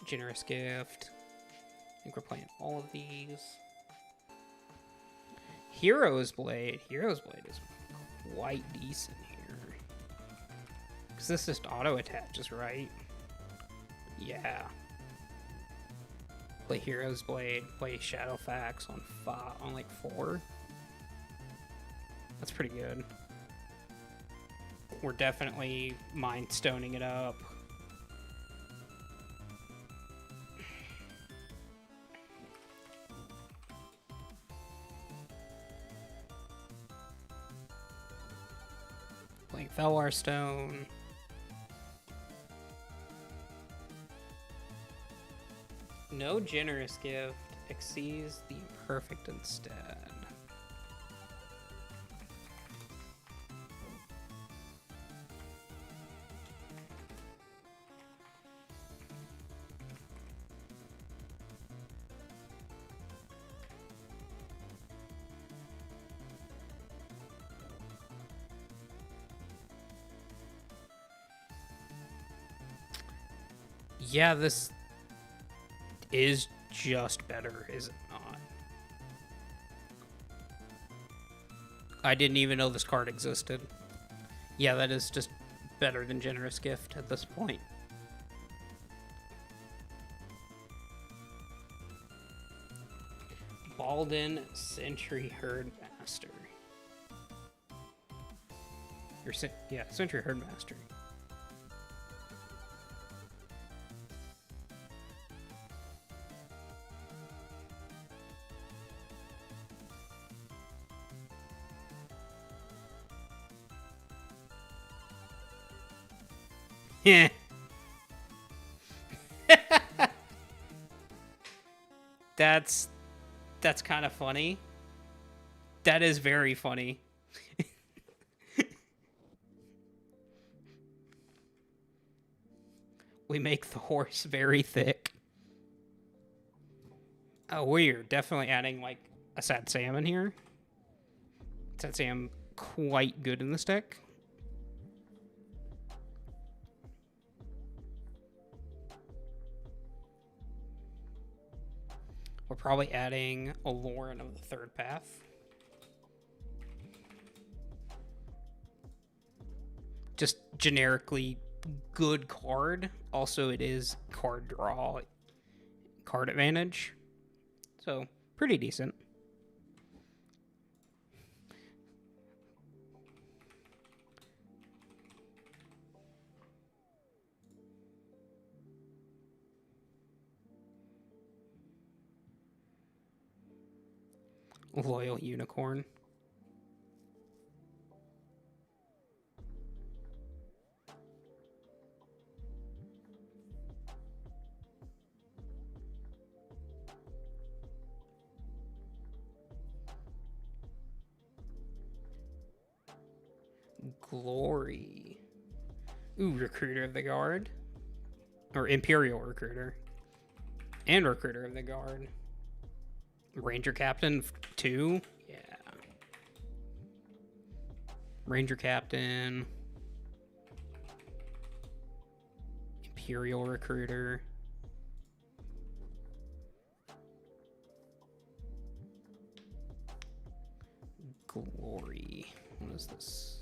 Generous Gift. I think we're playing all of these. Hero's Blade. Hero's Blade is quite decent here. Because this just auto-attaches, right? Yeah. Play Hero's Blade. Play Shadowfax on like 4. That's pretty good. We're definitely Mind Stoning it up. Playing Felwar Stone. No Generous Gift exceeds the Imperfect instead. Yeah, this is just better, is it not? I didn't even know this card existed. Yeah, that is just better than Generous Gift at this point. Balden Century Herd Master. Yeah, Century Herd Master. Yeah. That's kind of funny. That is very funny. We make the horse very thick. Oh, we're definitely adding like a Sad Salmon here. Sad Salmon quite good in this deck. We're probably adding a Lauren of the Third Path. Just generically good card. Also, it is card draw, card advantage. So, pretty decent. Loyal Unicorn. Glory. Ooh, Recruiter of the Guard. Or Imperial Recruiter. And Recruiter of the Guard. Ranger Captain 2. Yeah. Ranger Captain. Imperial Recruiter. Glory. What is this?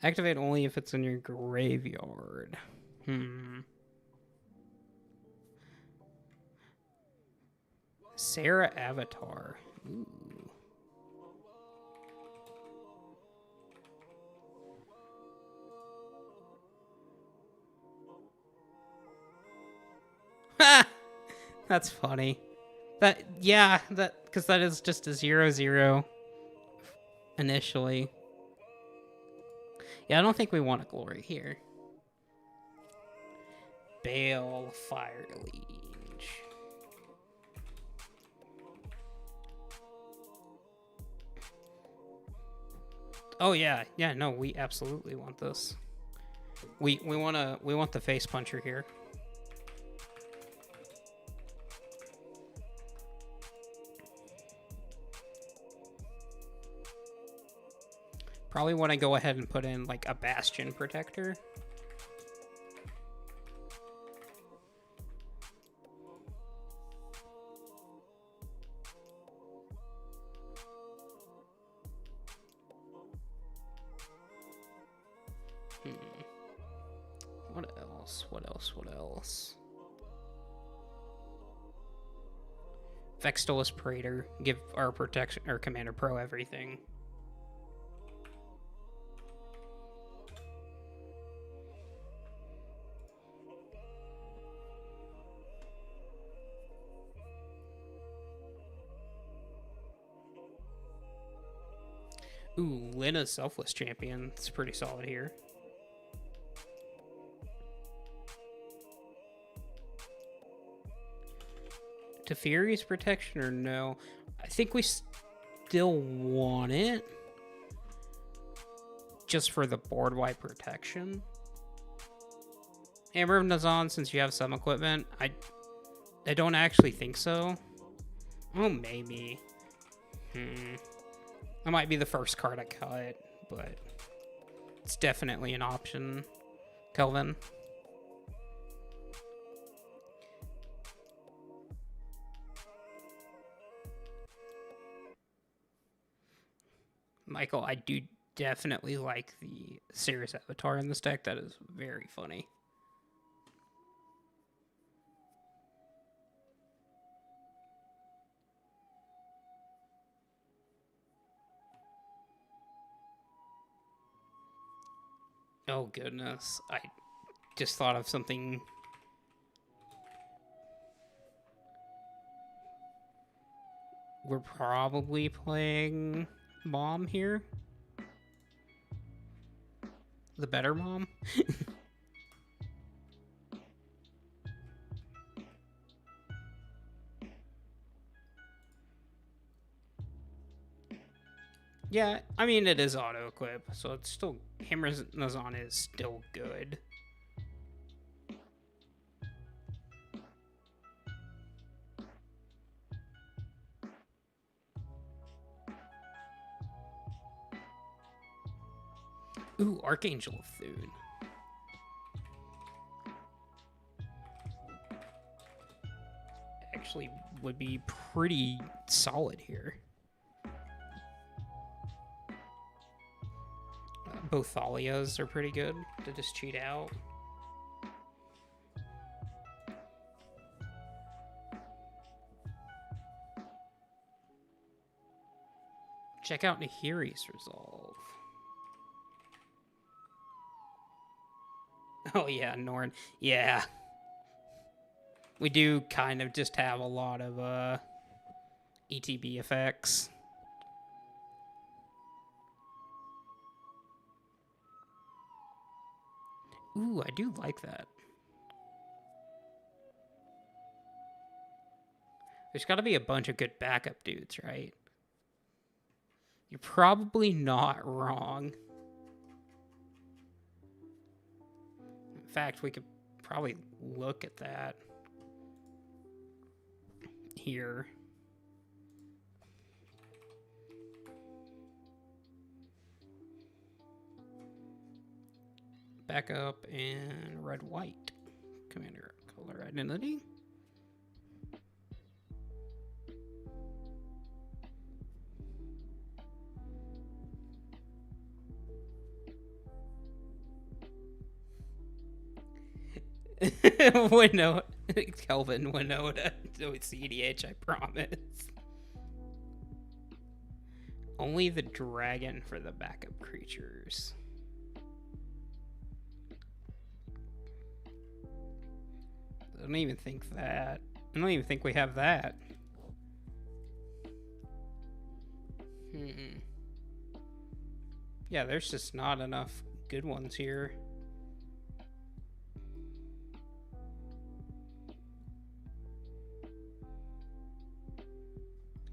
Activate only if it's in your graveyard. Sarah Avatar. Ooh. That's funny. Because that is just a 0/0 initially. Yeah, I don't think we want a Glory here. Bale Fire Liege. Oh yeah, no, we absolutely want this. We want the Face Puncher here. Probably want to go ahead and put in like a Bastion Protector. What else? Vextolus Praetor. Give our protection or Commander Pro everything. Ooh, Lina's Selfless Champion. It's pretty solid here. Teferi's Protection or no? I think we still want it. Just for the board-wide protection. Hammer of Nazan, since you have some equipment. I don't actually think so. Oh, maybe. That might be the first card I cut, but it's definitely an option, Kelvin. Michael, I do definitely like the Sirius Avatar in this deck. That is very funny. Oh, goodness. I just thought of something. We're probably playing Mom here. The better Mom. Yeah, I mean, it is auto-equip, so it's still... Hammer-Nazan is still good. Ooh, Archangel of Thune. Actually would be pretty solid here. Both Thalias are pretty good to just cheat out. Check out Nahiri's Resolve. Oh yeah, Norn. Yeah. We do kind of just have a lot of ETB effects. Ooh, I do like that. There's got to be a bunch of good backup dudes, right? You're probably not wrong. In fact, we could probably look at that here. Backup and red-white. Commander color identity. Winnow, Kelvin Winota. So it's EDH, I promise. Only the dragon for the backup creatures. I don't even think that. I don't even think we have that. Yeah, there's just not enough good ones here.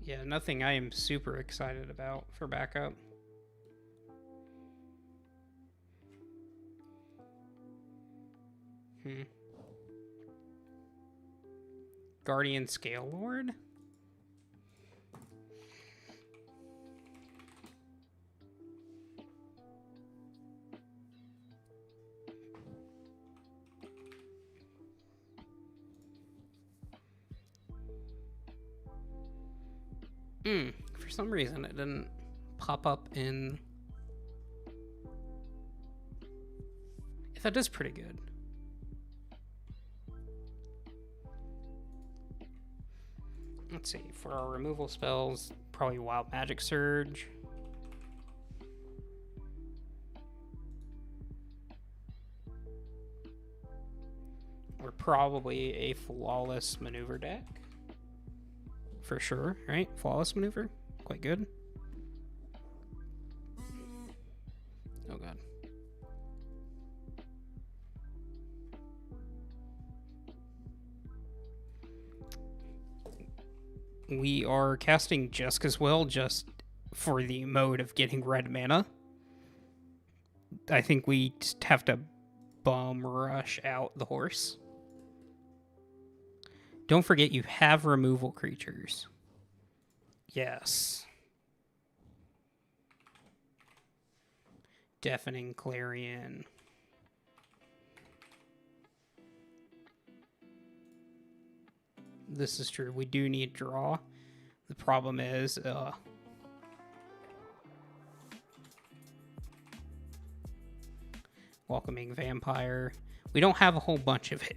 Yeah, nothing I am super excited about for backup. Guardian Scale Lord? For some reason it didn't pop up in... That is pretty good. Let's see, for our removal spells, probably Wild Magic Surge. We're probably a Flawless Maneuver deck. For sure, right? Flawless Maneuver, quite good. Oh god. We are casting Jusk as well, just for the mode of getting red mana. I think we just have to bum rush out the horse. Don't forget you have removal creatures. Yes. Deafening Clarion. This is true. We do need draw. The problem is, Welcoming Vampire. We don't have a whole bunch of it.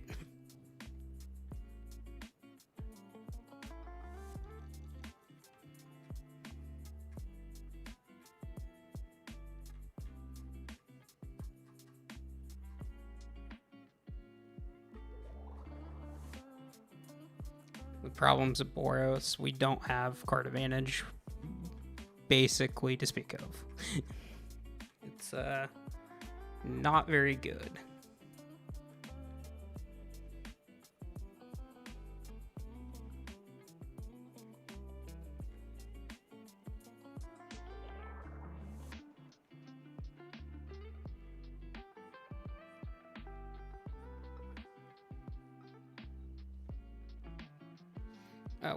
The problems of Boros, we don't have card advantage basically to speak of. It's not very good.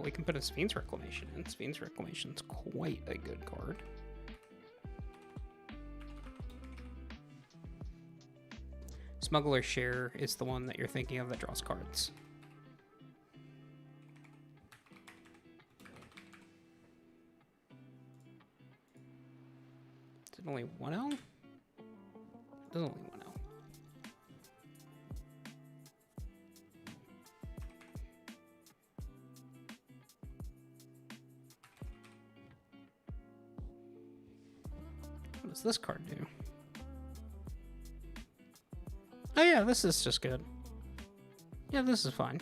We can put a Sphinx Reclamation in. Sphinx Reclamation's quite a good card. Smuggler's Share is the one that you're thinking of that draws cards. Is it only 1L? It is only 1L. What does this card do? Oh yeah, this is just good. Yeah, this is fine.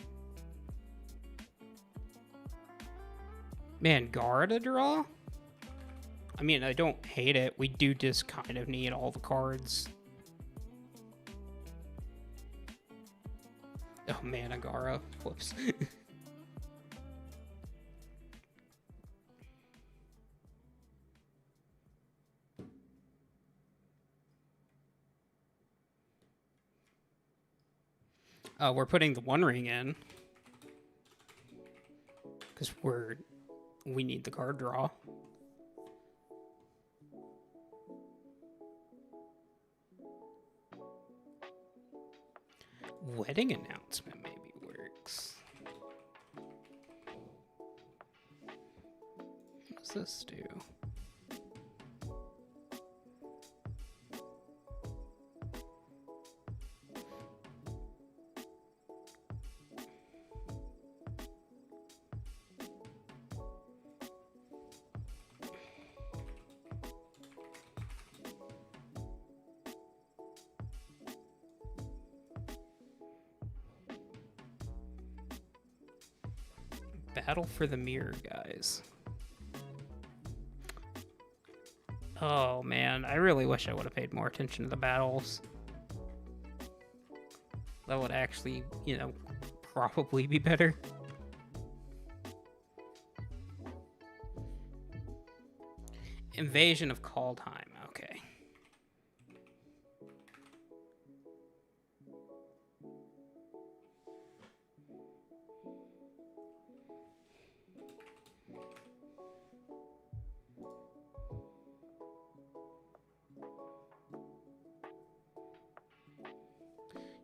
Man, Gara to draw? I mean, I don't hate it. We do just kind of need all the cards. Oh man, Agara. Whoops. We're putting the One Ring in because we need the card draw. Wedding Announcement maybe works. What does this do? Battle for the Mirror, guys. Oh man, I really wish I would have paid more attention to the battles. That would actually, you know, probably be better. Invasion of Kaldheim, okay.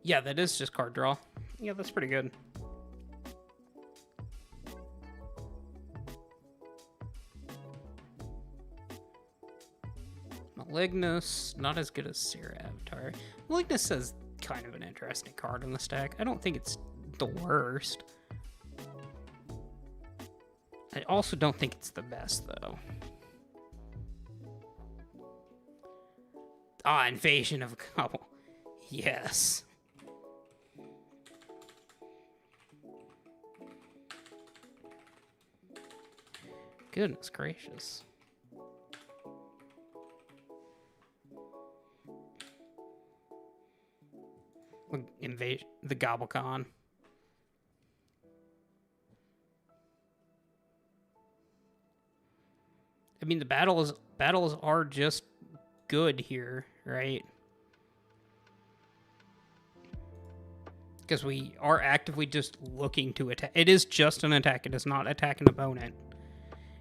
Yeah, that is just card draw. Yeah, that's pretty good. Malignus, not as good as Seer Avatar. Malignus is kind of an interesting card in the stack. I don't think it's the worst. I also don't think it's the best, though. Ah, Invasion of a Couple. Yes. Goodness gracious. Invade the Gobblecon. I mean, the battles are just good here, right? Because we are actively just looking to attack. It is just an attack. It is not attack an opponent.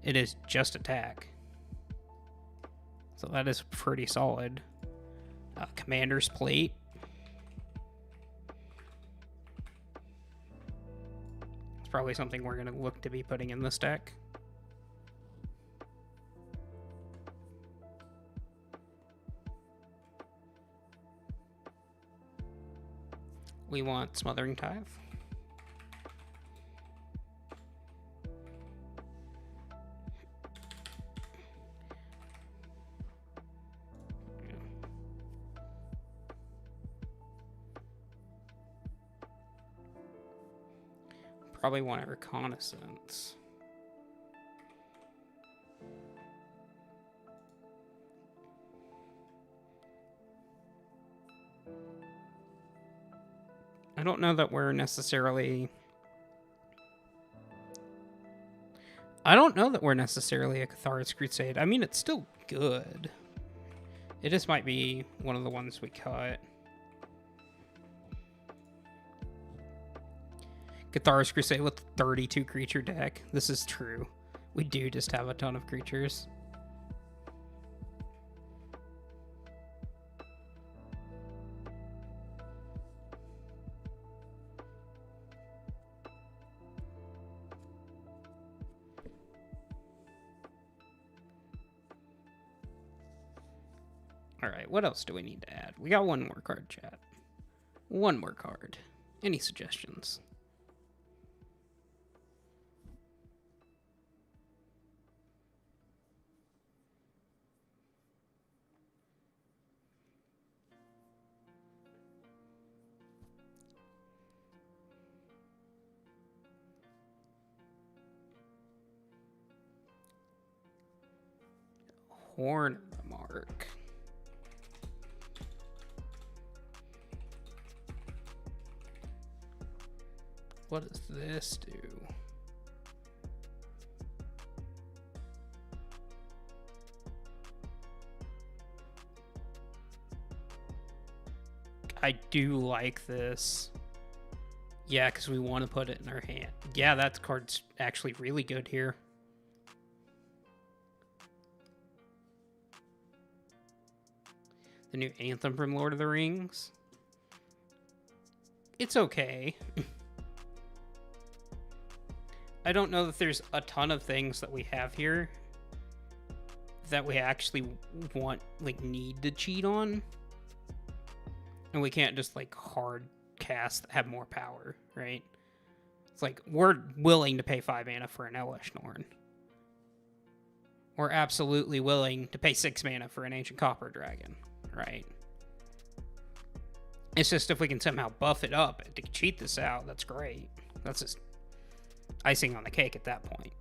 It is just attack. So that is pretty solid. Commander's Plate. It's probably something we're going to look to be putting in this deck. We want Smothering Tithe. Probably want a Reconnaissance. I don't know that we're necessarily... I don't know that we're necessarily a Cathar's Crusade. I mean, it's still good. It just might be one of the ones we cut. Cathar's Crusade with 32 creature deck. This is true. We do just have a ton of creatures. Alright, what else do we need to add? We got one more card, chat. One more card. Any suggestions? Horn Mark. What does this do? I do like this. Yeah, because we want to put it in our hand. Yeah, that card's actually really good here. The new anthem from Lord of the Rings. It's okay. I don't know that there's a ton of things that we have here that we actually want, like, need to cheat on. And we can't just, like, hard cast, have more power, right? It's like, we're willing to pay 5 mana for an Elesh Norn. We're absolutely willing to pay 6 mana for an Ancient Copper Dragon, right? It's just if we can somehow buff it up to cheat this out, that's great. That's just icing on the cake at that point.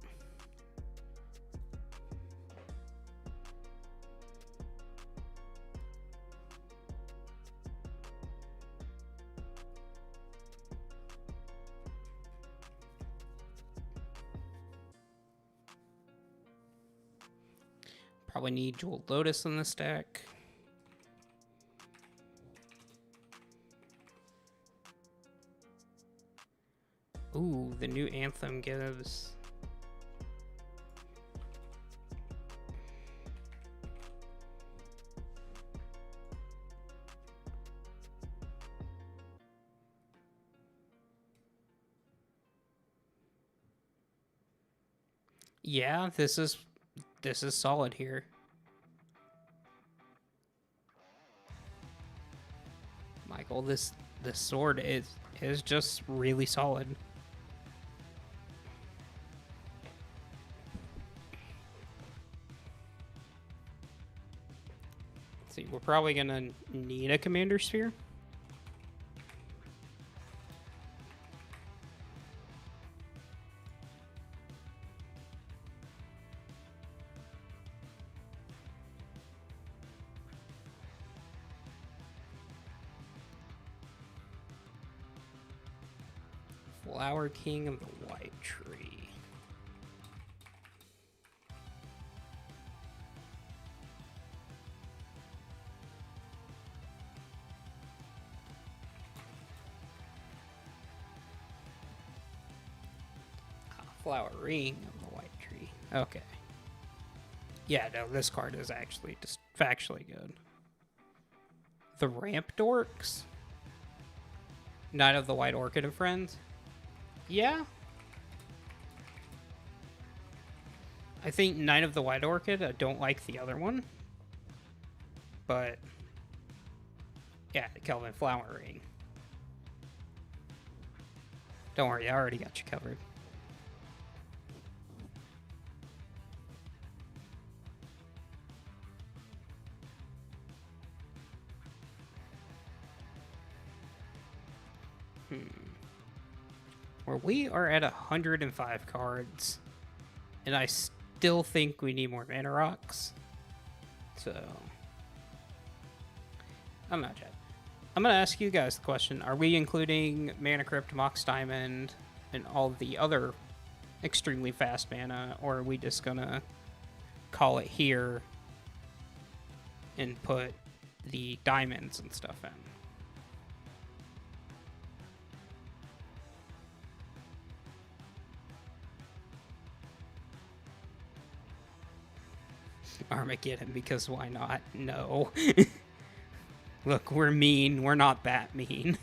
Probably need Jeweled Lotus in this deck. Ooh, the new anthem gives... Yeah, this is solid here. Michael, this sword is just really solid. See, we're probably gonna need a Commander Sphere. Flower King of the White Tree. Flower Ring of the White Tree. Okay. Yeah, no, this card is actually just factually good. The Ramp Dorks? Night of the White Orchid and Friends? Yeah. I think Night of the White Orchid, I don't like the other one. But, yeah, the Kelvin Flower Ring. Don't worry, I already got you covered. Where we are at 105 cards, and I still think we need more mana rocks. So, I don't know, Chad. I'm gonna ask you guys the question: are we including Mana Crypt, Mox Diamond, and all the other extremely fast mana, or are we just gonna call it here and put the diamonds and stuff in? Armageddon, because why not? No. Look, we're mean. We're not that mean.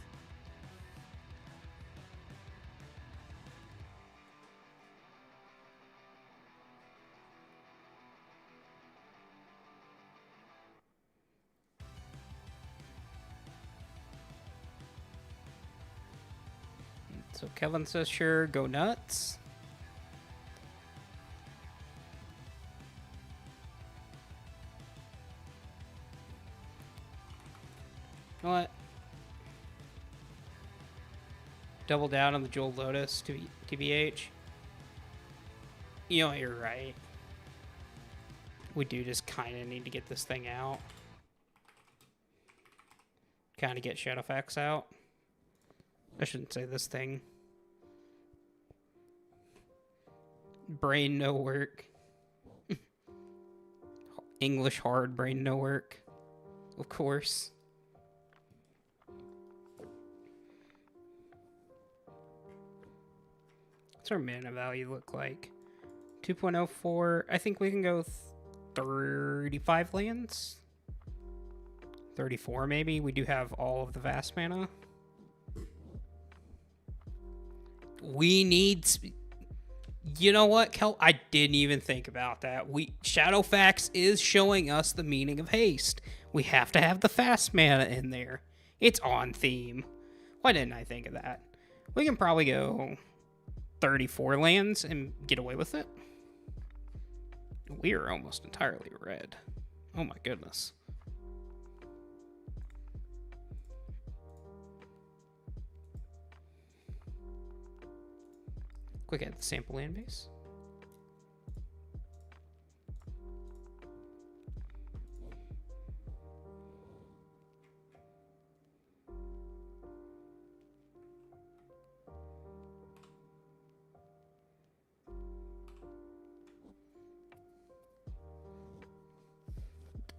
So Kevin says, sure, go nuts. You know what? Double down on the Jeweled Lotus to TBH. You know, you're right. We do just kind of need to get this thing out. Kind of get Shadowfax out. I shouldn't say this thing. Brain no work. English hard, brain no work. Of course. What's our mana value look like? 2.04. I think we can go 35 lands. 34 maybe. We do have all of the vast mana. We need... You know what, Kel? I didn't even think about that. Shadowfax is showing us the meaning of haste. We have to have the fast mana in there. It's on theme. Why didn't I think of that? We can probably go 34 lands and get away with it. We are almost entirely red. Oh my goodness. Quick at the sample land base.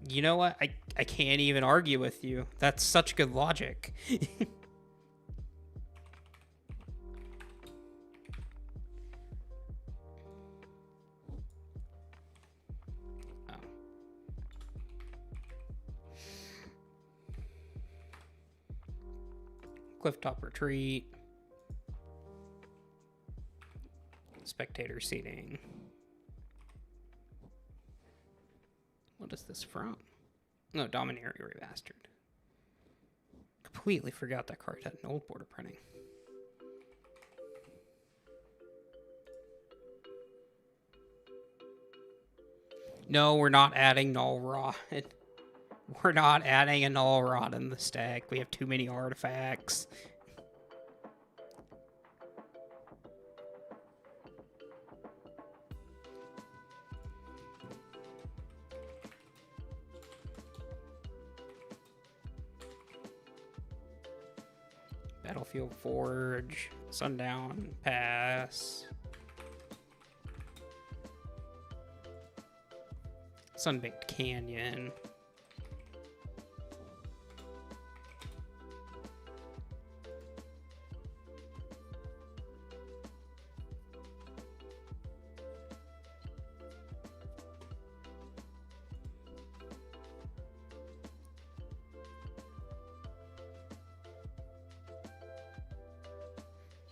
You know what? I can't even argue with you. That's such good logic. Clifftop retreat. Spectator seating. What is this from? No, Dominaria Remastered. Completely forgot that card had an old border printing. No, we're not adding Null Rod. We're not adding a Null Rod in the stack. We have too many artifacts. Battlefield Forge, Sundown Pass, Sunbaked Canyon.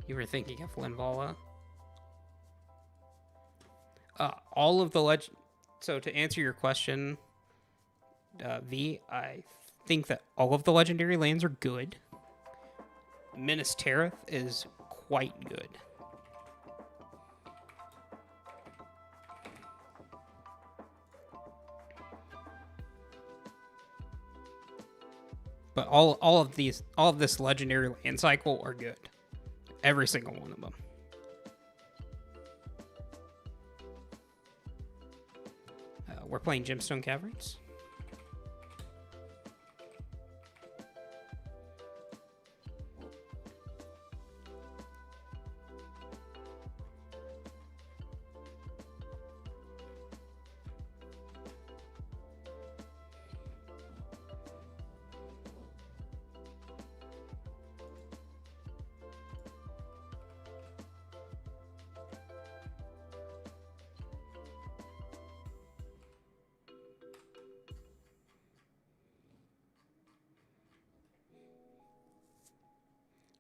You were thinking of Linvala. All of the So to answer your question, V, I think that all of the legendary lands are good. Minas Tirith is quite good. But all of this legendary land cycle are good. Every single one of them. We're playing Gemstone Caverns.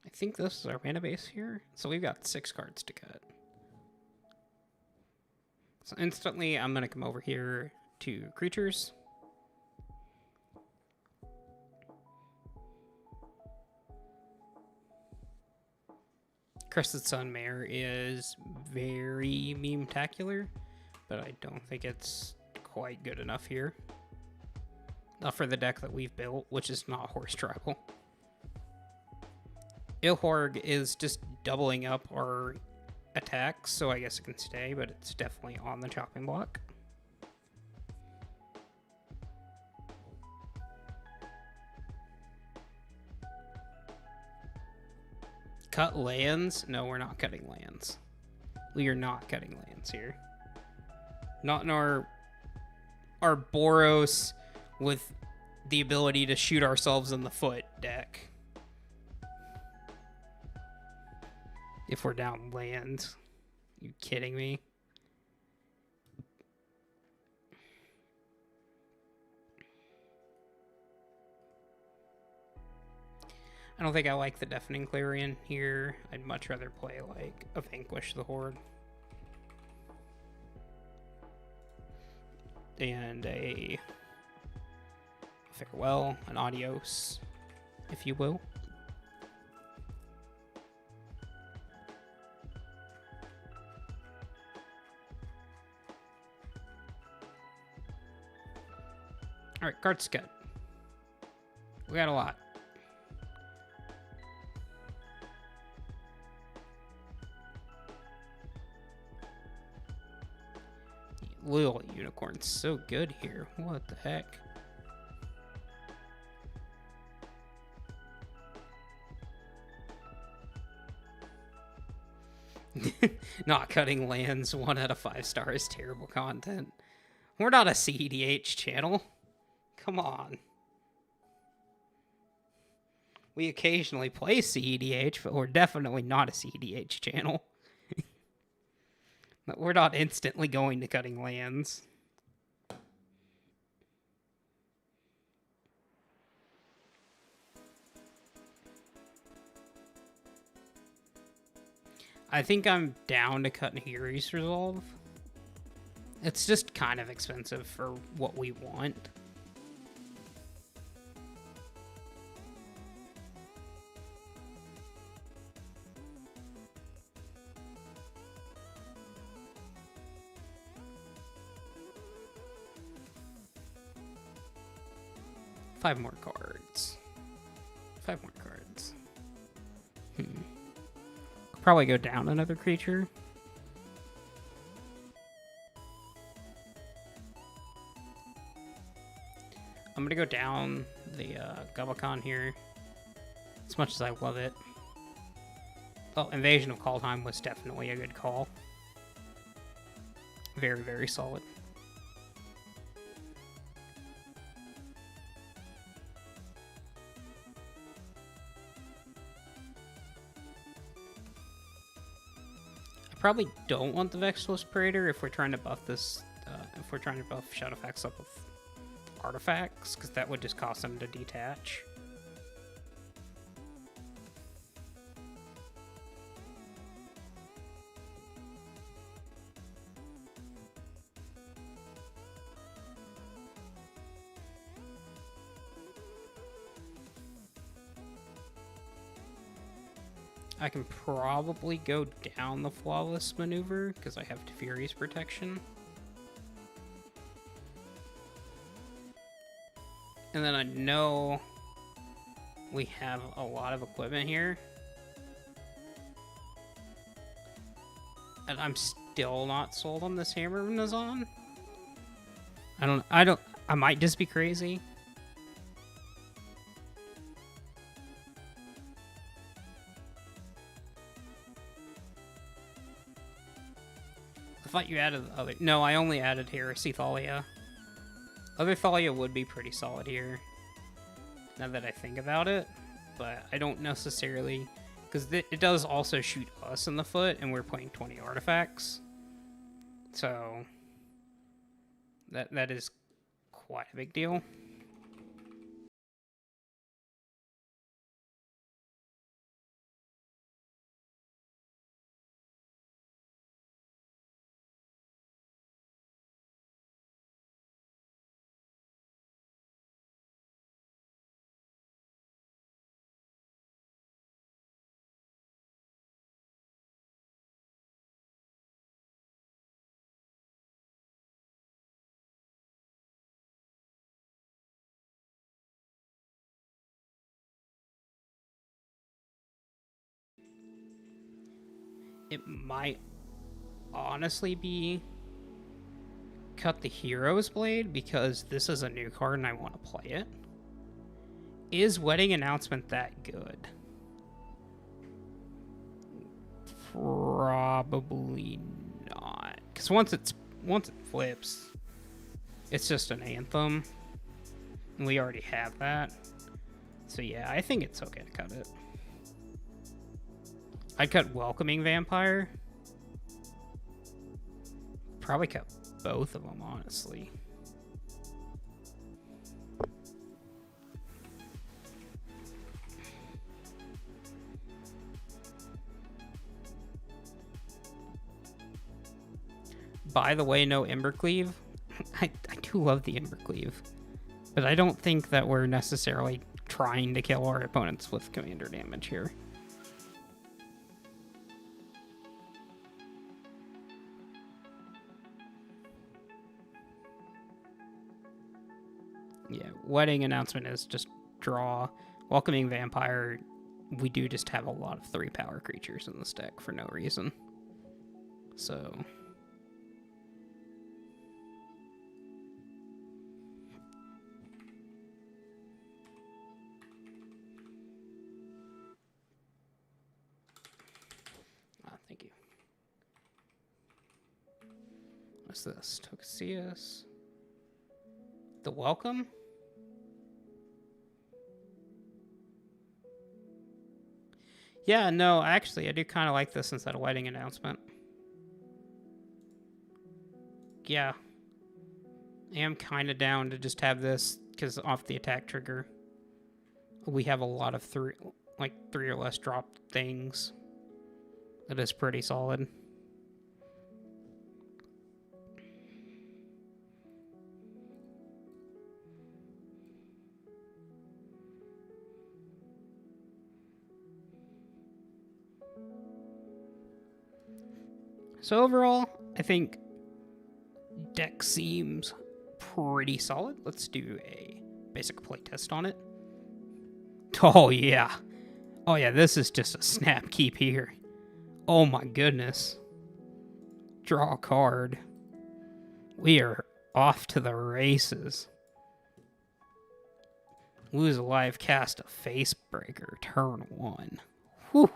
I think this is our mana base here. So we've got 6 cards to cut. So instantly, I'm going to come over here to creatures. Crested Sun Mare is very meme-tacular, but I don't think it's quite good enough here. Not for the deck that we've built, which is not Horse Tribal. Ilhorg is just doubling up our attacks, so I guess it can stay, but it's definitely on the chopping block. Cut lands? No, we're not cutting lands. We are not cutting lands here. Not in our Boros with the ability to shoot ourselves in the foot deck. If we're down lands. You kidding me? I don't think I like the Deafening Clarion here. I'd much rather play like a Vanquish the Horde. And a farewell, an adios, if you will. Alright, card cut. We got a lot. Little Unicorn's so good here. What the heck? Not cutting lands 1 out of 5 stars. Terrible content. We're not a CEDH channel. Come on. We occasionally play CEDH, but we're definitely not a CEDH channel. We're not instantly going to cutting lands. I think I'm down to cut Nahiri's Resolve. It's just kind of expensive for what we want. Five more cards. Could probably go down another creature. I'm gonna go down the Gubicon here. As much as I love it. Oh, Invasion of Kaldheim was definitely a good call. Very, very solid. Probably don't want the Vexless Praetor if we're trying to buff this, if we're trying to buff Shadowfax up with artifacts, because that would just cause them to detach. I can probably go down the Flawless maneuver because I have Fury's protection. And then I know we have a lot of equipment here. And I'm still not sold on this hammer from Nazan. I might just be crazy. I thought you added the other. No, I only added Heresy Thalia. Other Thalia would be pretty solid here, now that I think about it. But I don't necessarily, because it does also shoot us in the foot, and we're playing 20 artifacts. So that is quite a big deal. It might honestly be Cut the Hero's Blade, because this is a new card and I want to play it. Is Wedding Announcement that good? Probably not. Because once it flips, it's just an anthem. And we already have that. So yeah, I think it's okay to cut it. I'd cut Welcoming Vampire. Probably cut both of them, honestly. By the way, no Embercleave. I do love the Embercleave. But I don't think that we're necessarily trying to kill our opponents with commander damage here. Yeah, Wedding Announcement is just draw. Welcoming Vampire, we do just have a lot of 3-power creatures in this deck for no reason. So thank you. What's this? Toxeus. The Welcome? Yeah, no, actually, I do kind of like this instead of Wedding Announcement. Yeah. I am kind of down to just have this, because off the attack trigger, we have a lot of 3 or less drop things. That is pretty solid. So overall, I think deck seems pretty solid. Let's do a basic playtest on it. Oh yeah. Oh yeah, this is just a snap keep here. Oh my goodness. Draw a card. We are off to the races. Lose a life, cast a Facebreaker, turn 1. Whew.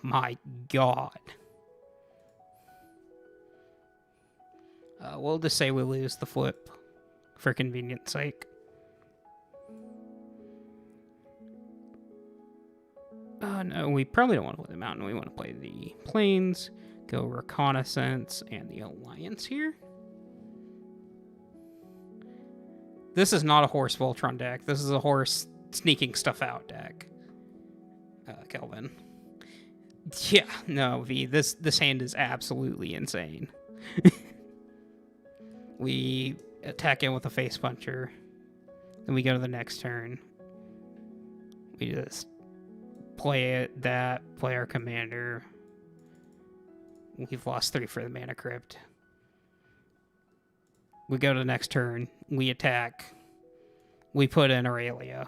My God. We'll just say we lose the flip for convenience sake. No, we probably don't want to play the mountain. We want to play the plains, go reconnaissance, and the alliance here. This is not a horse Voltron deck. This is a horse sneaking stuff out deck. Kelvin. Yeah, no, V, this hand is absolutely insane. We attack in with a face puncher. Then we go to the next turn. We just play that, play our commander. We've lost 3 for the Mana Crypt. We go to the next turn. We attack. We put in Aurelia.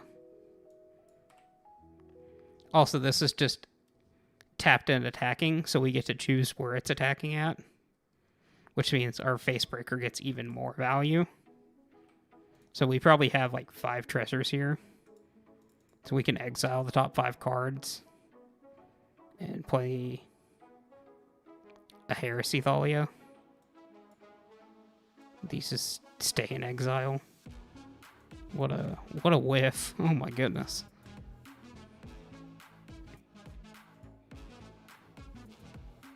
Also, this is just tapped and attacking, so we get to choose where it's attacking at, which means our Facebreaker gets even more value. So we probably have like 5 treasures here. So we can exile the top 5 cards and play a Heresy Thalia. These just stay in exile. What a whiff. Oh my goodness.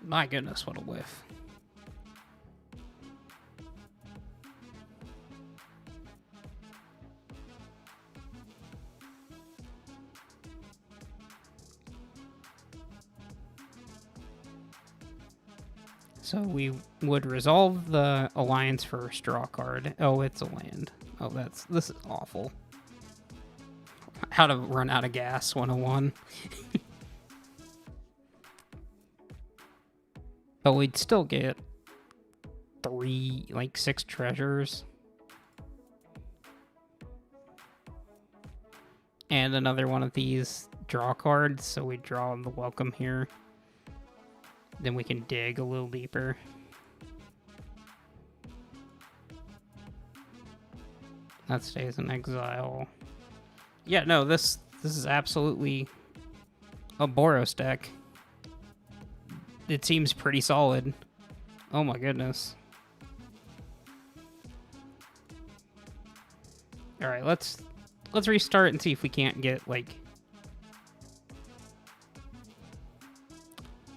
My goodness, what a whiff. So we would resolve the Alliance first, draw a card. Oh, it's a land. Oh, this is awful. How to run out of gas 101. But we'd still get 6 treasures. And another one of these draw cards, so we draw the welcome here. Then we can dig a little deeper. That stays in exile. Yeah, no, this is absolutely a Boros deck. It seems pretty solid. Oh my goodness. All right, let's restart and see if we can't get like.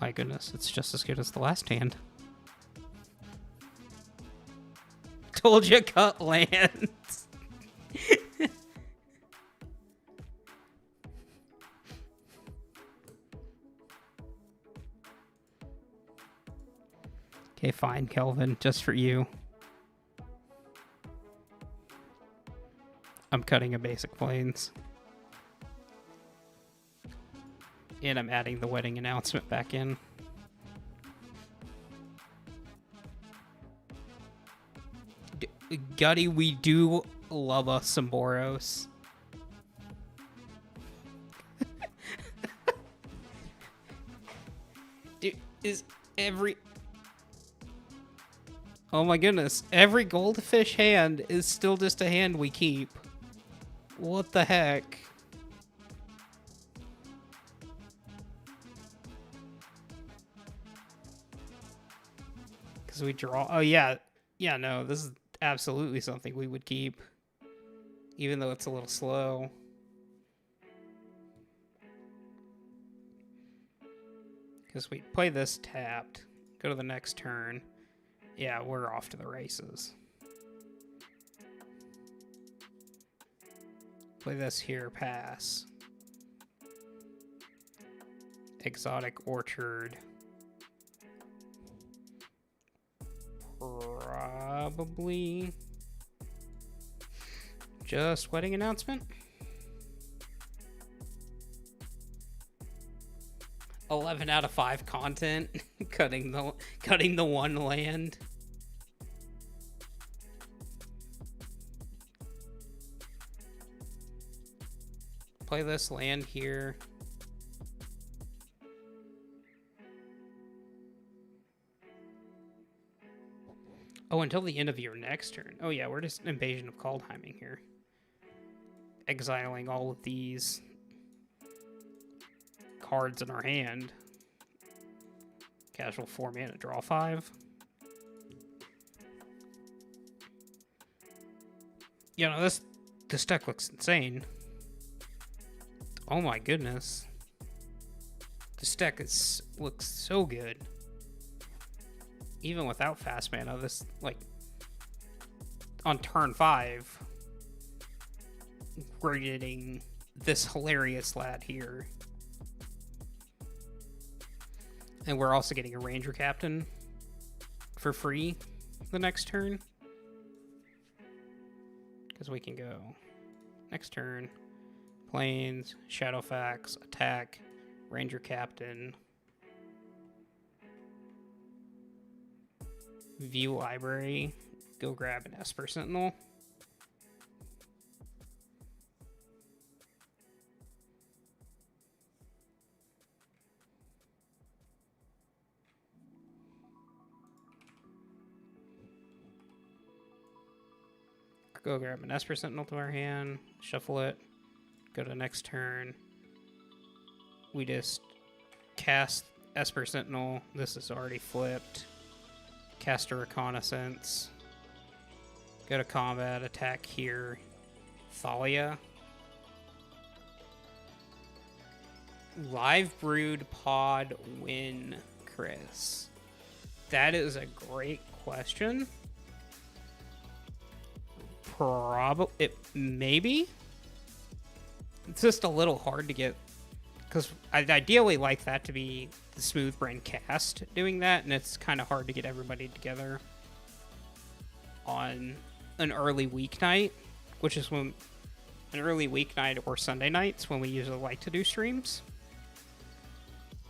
My goodness, it's just as good as the last hand. Told you, cut lands. Okay, fine, Kelvin, just for you. I'm cutting a basic plains. And I'm adding the wedding announcement back in. Gutty, we do love us some Boros. Dude, is every... Oh my goodness, every goldfish hand is still just a hand we keep. What the heck? Because we draw... Oh yeah, yeah, no, this is absolutely something we would keep. Even though it's a little slow. Because we play this tapped, go to the next turn. Yeah, we're off to the races. Play this here, pass. Exotic Orchard. Probably just wedding announcement. 11 out of 5 content. cutting the one land. Play this land here. Oh, until the end of your next turn. Oh yeah, we're just Invasion of Kaldheiming here. Exiling all of these cards in our hand. Casual 4 mana, draw 5. You know, this deck looks insane. Oh my goodness. This deck looks so good. Even without fast mana, this, like, on turn 5, we're getting this hilarious lad here. And we're also getting a Ranger Captain for free the next turn. Because we can go next turn, Plains, Shadowfax, attack, Ranger Captain. View library. Go grab an Esper Sentinel. Go grab an Esper Sentinel to our hand, shuffle it, go to the next turn. We just cast Esper Sentinel. This is already flipped. Cast a Reconnaissance. Go to combat, attack here. Thalia. Live Brood Pod win, Chris. That is a great question. Maybe. It's just a little hard to get, because I'd ideally like that to be the Smooth Brain cast doing that, and it's kind of hard to get everybody together on an early weeknight, which is when an early weeknight or Sunday nights when we usually like to do streams.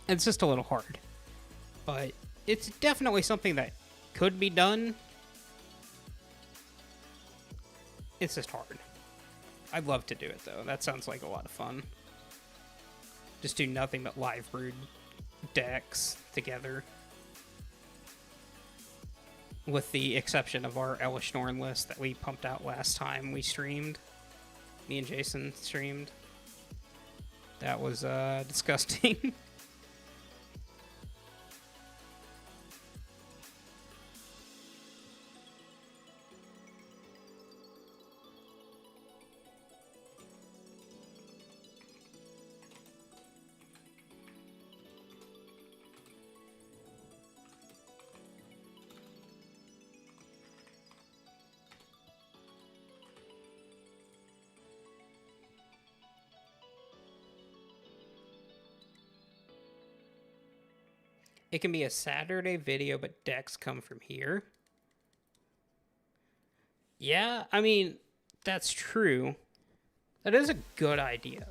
It's just a little hard, but it's definitely something that could be done. It's just hard. I'd love to do it, though. That sounds like a lot of fun. Just do nothing but live brood decks together. With the exception of our Elish Norn list that we pumped out last time we streamed. Me and Jason streamed. That was disgusting. It can be a Saturday video, but decks come from here. Yeah, I mean, that's true. That is a good idea.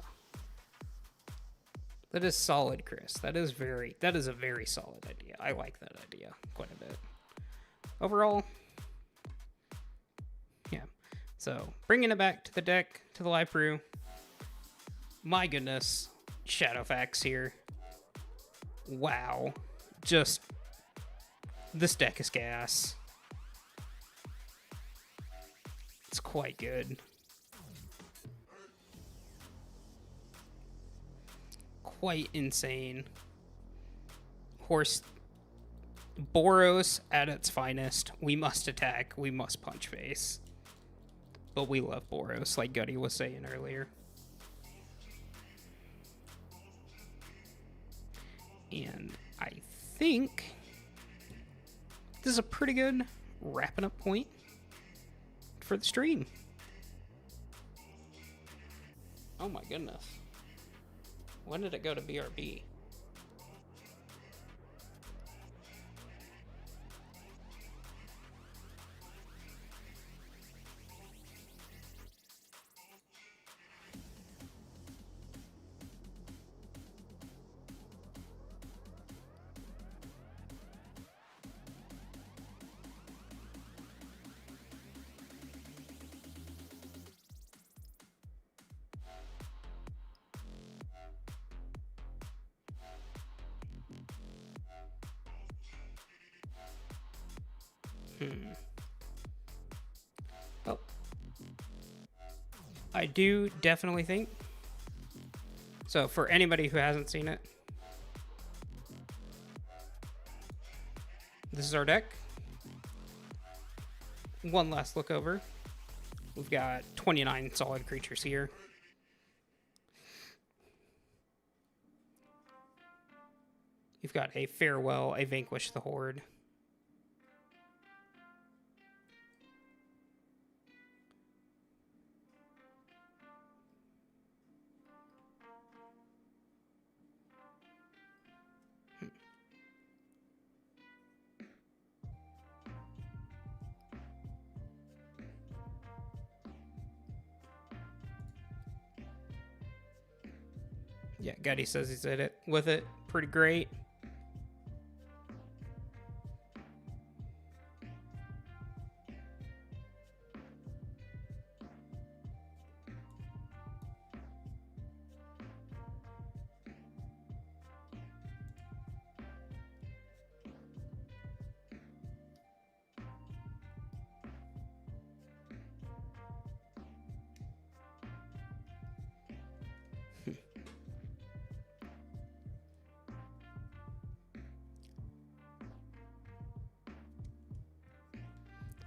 That is solid, Chris. That is a very solid idea. I like that idea quite a bit. Overall, yeah. So, bringing it back to the deck, to the live brew. My goodness, Shadowfax here. Wow. Just, this deck is gas. It's quite good. Quite insane. Horse Boros at its finest. We must attack. We must punch face. But we love Boros, like Gutty was saying earlier. And I think this is a pretty good wrapping up point for the stream. Oh my goodness. When did it go to BRB? Well, I do definitely think. So for anybody who hasn't seen it, this is our deck. One last look over. We've got 29 solid creatures here. You've got a Farewell, a Vanquish the Horde. Yeah, Gutty says he's at it with it. Pretty great.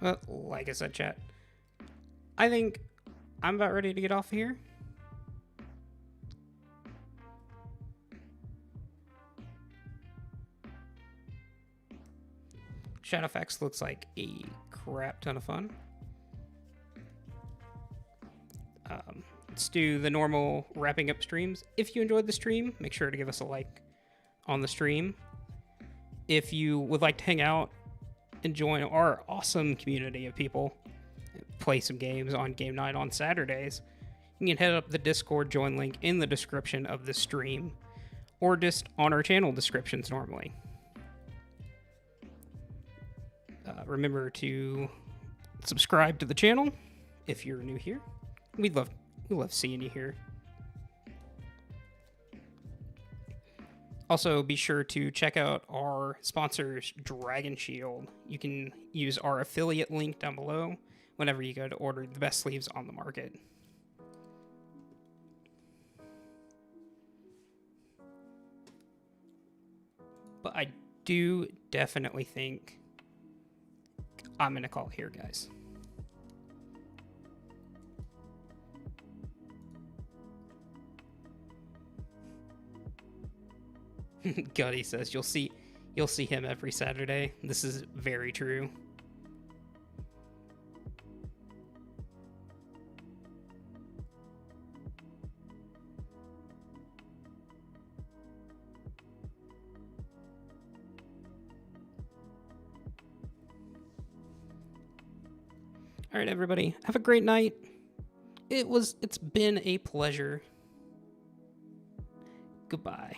Well, like I said, chat, I think I'm about ready to get off here. Shadowfax looks like a crap ton of fun. Let's do the normal wrapping up streams. If you enjoyed the stream, make sure to give us a like on the stream. If you would like to hang out and join our awesome community of people, play some games on game night on Saturdays, you can head up the Discord join link in the description of the stream, or just on our channel descriptions normally. Remember to subscribe to the channel if you're new here. We love seeing you here. Also, be sure to check out our sponsors, Dragon Shield. You can use our affiliate link down below whenever you go to order the best sleeves on the market. But I do definitely think I'm going to call it here, guys. Gutty says you'll see him every Saturday. This is very true. All right, everybody, have a great night. It's been a pleasure. Goodbye.